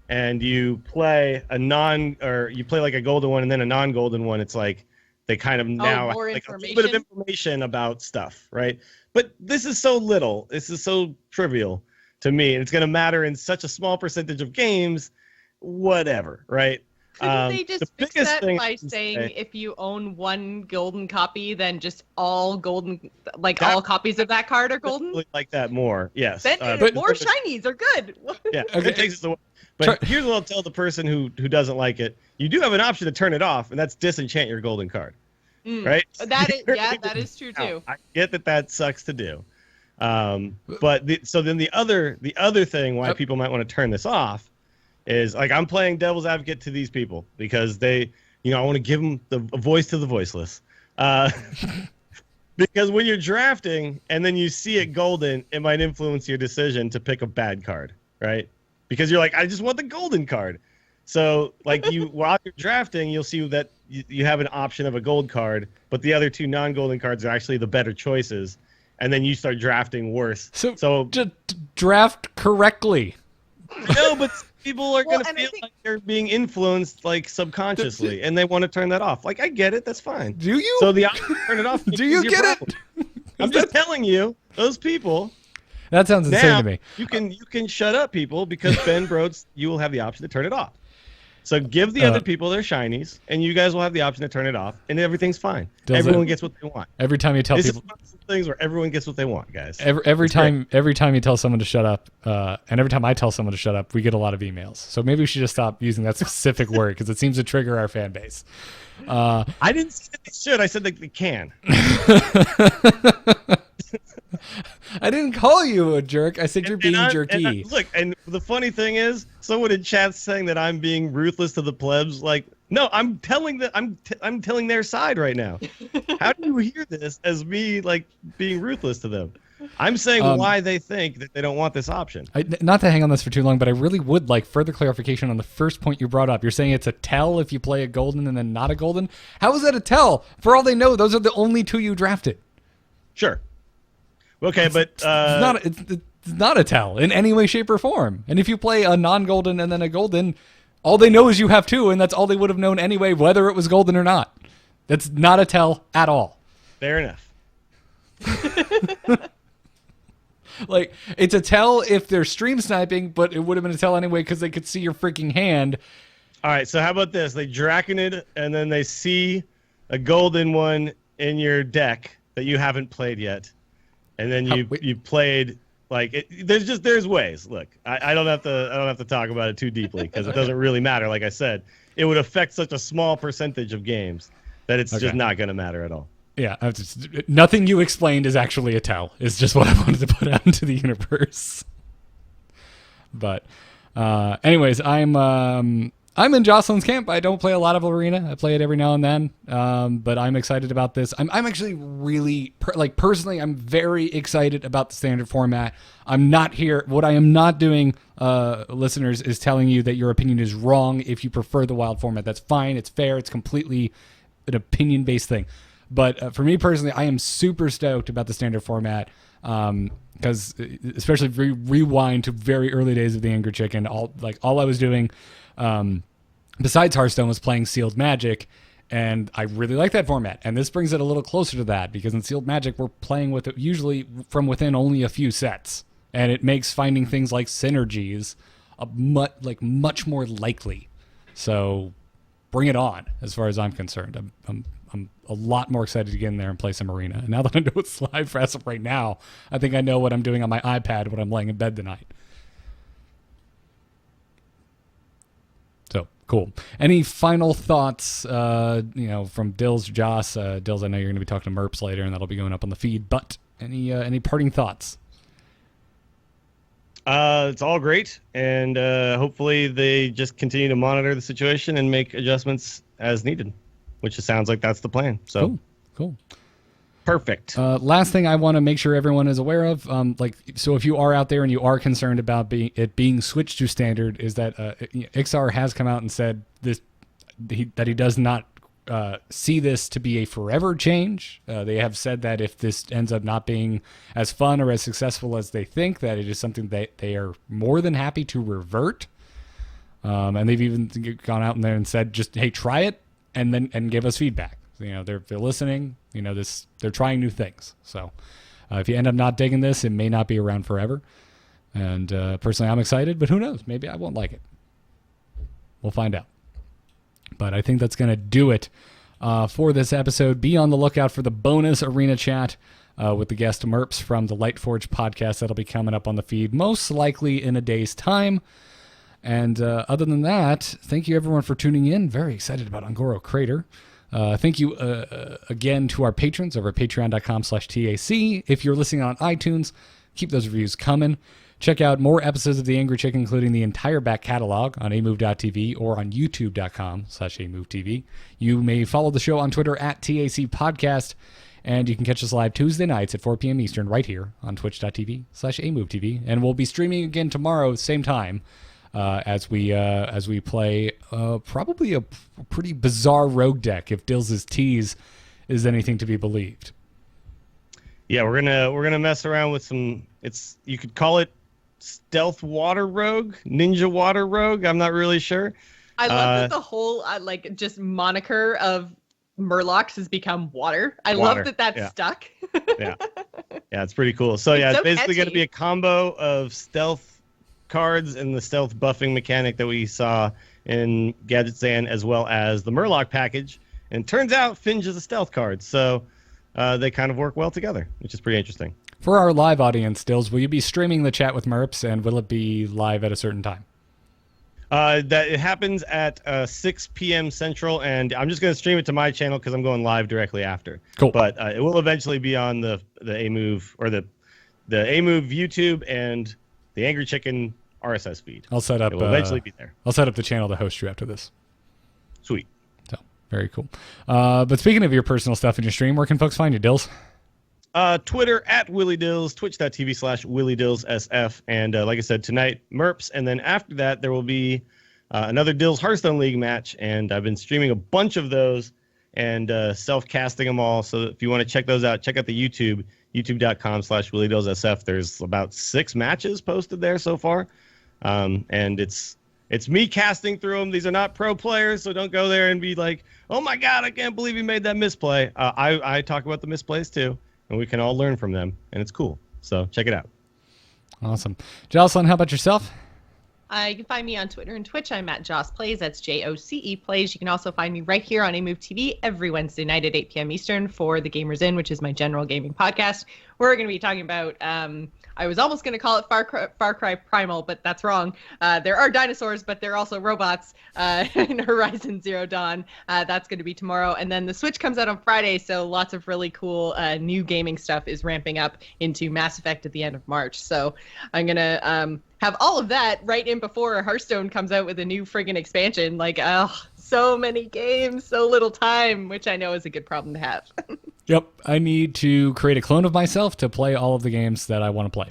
and you play you play like a golden one and then a non-golden one, it's like they kind of now have like a little bit of information about stuff, right? But this is so little. This is so trivial to me, and it's going to matter in such a small percentage of games, whatever, right? Couldn't they just fix that by saying if you own one golden copy, then just all golden, like all copies of that card are golden? Like that more, yes. Then more shinies are good. Yeah, it takes us away. But here's what I'll tell the person who doesn't like it. You do have an option to turn it off, and that's disenchant your golden card. Right? That is true too. I get that sucks to do. But then the other thing why people might want to turn this off is, like, I'm playing devil's advocate to these people because they, I want to give them a voice to the voiceless. Because when you're drafting and then you see it golden, it might influence your decision to pick a bad card, right? Because you're like, I just want the golden card. So, like, while you're drafting, you'll see that you have an option of a gold card, but the other two non-golden cards are actually the better choices, and then you start drafting worse. So just draft correctly. No, but people are going to feel like they're being influenced, like, subconsciously, and they want to turn that off. Like, I get it. That's fine. Do you? So the option to turn it off. Do you get it? I'm just telling you, those people. That sounds insane to me. You can shut up, people, because Ben Broads, you will have the option to turn it off. So give the other people their shinies, and you guys will have the option to turn it off, and everything's fine. Everyone gets what they want. Every time you tell people, this is one of those things where everyone gets what they want, guys. Every time you tell someone to shut up, and every time I tell someone to shut up, we get a lot of emails. So maybe we should just stop using that specific word because it seems to trigger our fan base. I didn't say they should. I said that they can. I didn't call you a jerk. I said you're being jerky. Look, and the funny thing is, someone in chat saying that I'm being ruthless to the plebs. Like, no, I'm telling I'm telling their side right now. How do you hear this as me, like, being ruthless to them? I'm saying why they think that they don't want this option. Not to hang on this for too long, but I really would like further clarification on the first point you brought up. You're saying it's a tell if you play a golden and then not a golden. How is that a tell? For all they know, those are the only two you drafted. Sure. Okay, but it's not a tell in any way, shape, or form. And if you play a non-golden and then a golden, all they know is you have two, and that's all they would have known anyway, whether it was golden or not. That's not a tell at all. Fair enough. Like, it's a tell if they're stream sniping, but it would have been a tell anyway because they could see your freaking hand. All right, so how about this? They Draconid, and then they see a golden one in your deck that you haven't played yet. And then you played, like, there's ways. Look, I don't have to talk about it too deeply because it doesn't really matter. Like I said, it would affect such a small percentage of games that it's just not going to matter at all. Yeah, nothing you explained is actually a tell. Is just what I wanted to put out into the universe. But, anyways, I'm in Jocelyn's camp. I don't play a lot of Arena. I play it every now and then. But I'm excited about this. I'm actually really, personally, I'm very excited about the standard format. I'm not here. What I am not doing, listeners, is telling you that your opinion is wrong if you prefer the wild format. That's fine. It's fair. It's completely an opinion-based thing. But for me personally, I am super stoked about the standard format. Because especially if we rewind to very early days of the Angry Chicken, all I was doing, besides Hearthstone, was playing Sealed Magic, and I really like that format. And this brings it a little closer to that because in Sealed Magic we're playing with it usually from within only a few sets, and it makes finding things like synergies much more likely. So bring it on, as far as I'm concerned. I'm a lot more excited to get in there and play some Arena. And now that I know it's live for as of right now, I think I know what I'm doing on my iPad when I'm laying in bed tonight. So, cool. Any final thoughts, from Dills, Joss? Dills, I know you're going to be talking to Merps later, and that'll be going up on the feed. But any parting thoughts? It's all great, and hopefully they just continue to monitor the situation and make adjustments as needed, which sounds like that's the plan. So Cool. Perfect. Last thing I want to make sure everyone is aware of, so if you are out there and you are concerned about it being switched to standard, is that Ixar has come out and said that he does not see this to be a forever change. They have said that if this ends up not being as fun or as successful as they think, that it is something that they are more than happy to revert. And they've even gone out in there and said, just, hey, try it and give us feedback. They're listening. They're trying new things. So if you end up not digging this, it may not be around forever. And personally, I'm excited, but who knows? Maybe I won't like it. We'll find out. But I think that's going to do it for this episode. Be on the lookout for the bonus arena chat with the guest Merps from the Lightforge podcast. That'll be coming up on the feed, most likely in a day's time. And other than that, thank you everyone for tuning in. Very excited about Angoro Crater. Thank you again to our patrons over at patreon.com/TAC. If you're listening on iTunes, keep those reviews coming. Check out more episodes of The Angry Chicken, including the entire back catalog on amove.tv or on youtube.com/amovetv. You may follow the show on Twitter at TAC Podcast, and you can catch us live Tuesday nights at 4 p.m. Eastern right here on twitch.tv/amovetv. And we'll be streaming again tomorrow, same time, as we play probably a pretty bizarre rogue deck, if Dill's tease is anything to be believed. Yeah, we're gonna mess around with some. You could call it stealth water rogue, ninja water rogue. I'm not really sure. I love that the whole just moniker of Murlocs has become water. I love that that's stuck. Yeah, it's pretty cool. So it's basically going to be a combo of stealth cards and the stealth buffing mechanic that we saw in Gadget Zan, as well as the Murloc package. And turns out Finge is a stealth card, so they kind of work well together, which is pretty interesting. For our live audience, Dills, will you be streaming the chat with Merps, and will it be live at a certain time? That it happens at 6 p.m. Central, and I'm just going to stream it to my channel because I'm going live directly after. Cool. But it will eventually be on the A-Move or the A-Move YouTube and the Angry Chicken RSS feed. I'll set up. It will eventually be there. I'll set up the channel to host you after this. Sweet. So very cool. But speaking of your personal stuff in your stream, where can folks find you, Dills? Twitter at Willie Dills, twitch.tv/WillieDillsSF, and like I said, tonight Merps, and then after that there will be another Dills Hearthstone League match, and I've been streaming a bunch of those and self-casting them all. So if you want to check those out, check out the YouTube, youtube.com/WillieDillsSF. There's about 6 matches posted there so far, and it's me casting through them. These are not pro players, so don't go there and be like, "Oh my God, I can't believe you made that misplay." I talk about the misplays too. And we can all learn from them, and it's cool. So check it out. Awesome. Jocelyn, how about yourself? You can find me on Twitter and Twitch. I'm at Joss Plays. That's JOCE Plays. You can also find me right here on AMove TV every Wednesday night at 8 p.m. Eastern for The Gamers In, which is my general gaming podcast. We're going to be talking about, I was almost going to call it Far Cry Primal, but that's wrong. There are dinosaurs, but they're also robots in Horizon Zero Dawn. That's going to be tomorrow. And then the Switch comes out on Friday, so lots of really cool new gaming stuff is ramping up into Mass Effect at the end of March. So I'm going to have all of that right in before Hearthstone comes out with a new friggin' expansion. So many games, so little time, which I know is a good problem to have. Yep, I need to create a clone of myself to play all of the games that I want to play.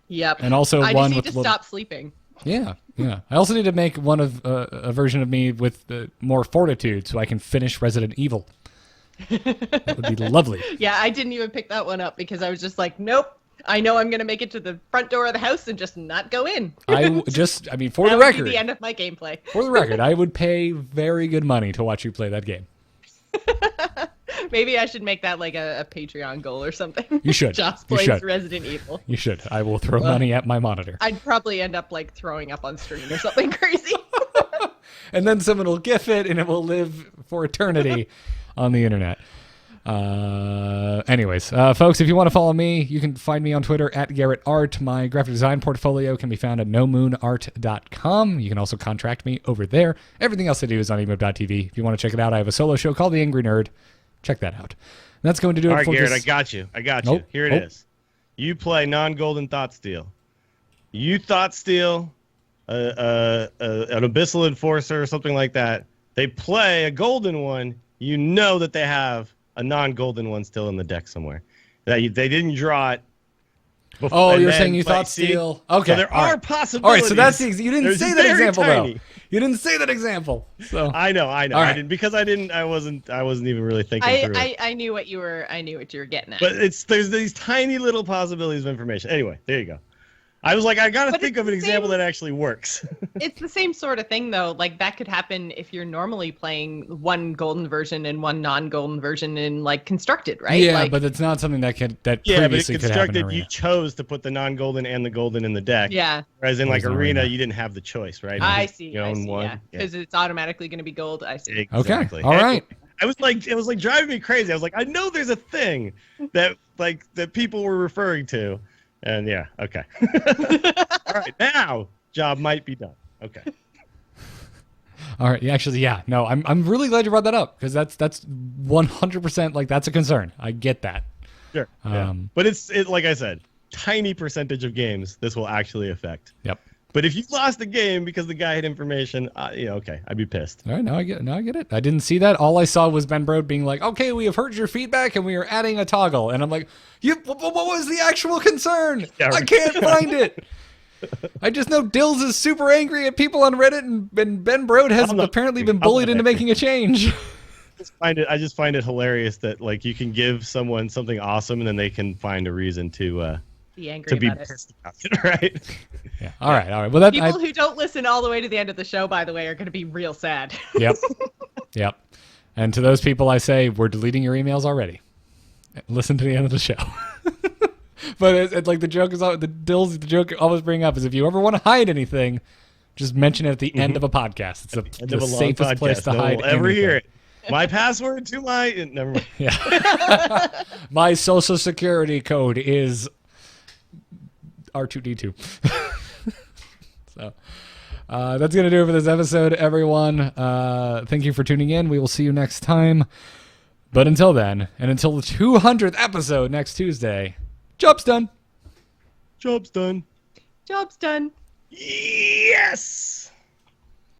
Yep. And also I one just need with to stop sleeping. Yeah. I also need to make one of a version of me with more fortitude so I can finish Resident Evil. That would be lovely. Yeah, I didn't even pick that one up because I was just like, nope. I know I'm going to make it to the front door of the house and just not go in. For the record. That would be the end of my gameplay. For the record, I would pay very good money to watch you play that game. Maybe I should make that like a Patreon goal or something. You should. Joss plays Resident Evil. You should. I will throw money at my monitor. I'd probably end up like throwing up on stream or something crazy. And then someone will GIF it and it will live for eternity on the internet. Anyways, folks, if you want to follow me, you can find me on Twitter at Garrett Art. My graphic design portfolio can be found at nomoonart.com. You can also contract me over there. Everything else I do is on emote.tv. If you want to check it out, I have a solo show called The Angry Nerd. Check that out. And that's going to do it for Garrett, this. I got you. Here it is. You play non-golden thought steal. You thought steal an abyssal enforcer or something like that. They play a golden one. You know that they have a non-golden one still in the deck somewhere. They didn't draw it. Oh, you're saying you thought steel. Okay. So there are possibilities. All right, so that's you didn't say that example tiny. though. You didn't say that example. So I know. All right. I didn't because I wasn't even really thinking through it. I knew what you were getting at. But there's these tiny little possibilities of information. Anyway, there you go. I was like, I gotta think of an example that actually works. It's the same sort of thing, though. Like, that could happen if you're normally playing one golden version and one non-golden version in, like, Constructed, right? Yeah, like, but it's not something that but previously in could happen in Constructed, Arena. you chose to put the non-golden and the golden in the deck. Yeah. Whereas in, like, Whereas in Arena, Arena. you didn't have the choice, right? I see. You own one. Yeah, because it's automatically going to be gold. I see. Exactly. Okay, all right. It was like driving me crazy. I was like, I know there's a thing that people were referring to. And yeah, okay. All right, now job might be done. Okay. All right. Actually, yeah. No, I'm really glad you brought that up because that's 100% like that's a concern. I get that. Sure. Yeah. But it's like I said, tiny percentage of games this will actually affect. Yep. But if you lost the game because the guy had information, okay, I'd be pissed. All right, now I get it. I didn't see that. All I saw was Ben Brode being like, "Okay, we have heard your feedback and we are adding a toggle." And I'm like, what was the actual concern? Yeah, I can't find it. I just know Dills is super angry at people on Reddit, and Ben Brode has apparently been bullied into making a change. I just find it hilarious that like you can give someone something awesome and then they can find a reason to be angry about it. Pissed about it, right? Yeah. All right. Well, people who don't listen all the way to the end of the show, by the way, are going to be real sad. Yep. And to those people, I say we're deleting your emails already. Listen to the end of the show. But it's like the joke is the joke I always bring up is if you ever want to hide anything, just mention it at the end of a podcast. It's the safest place to hide. No one will ever hear it. My password to my never mind. Yeah. My social security code is R2D2. So that's going to do it for this episode, everyone. Thank you for tuning in. We will see you next time. But until then, and until the 200th episode next Tuesday, job's done. Job's done. Job's done. Yeah.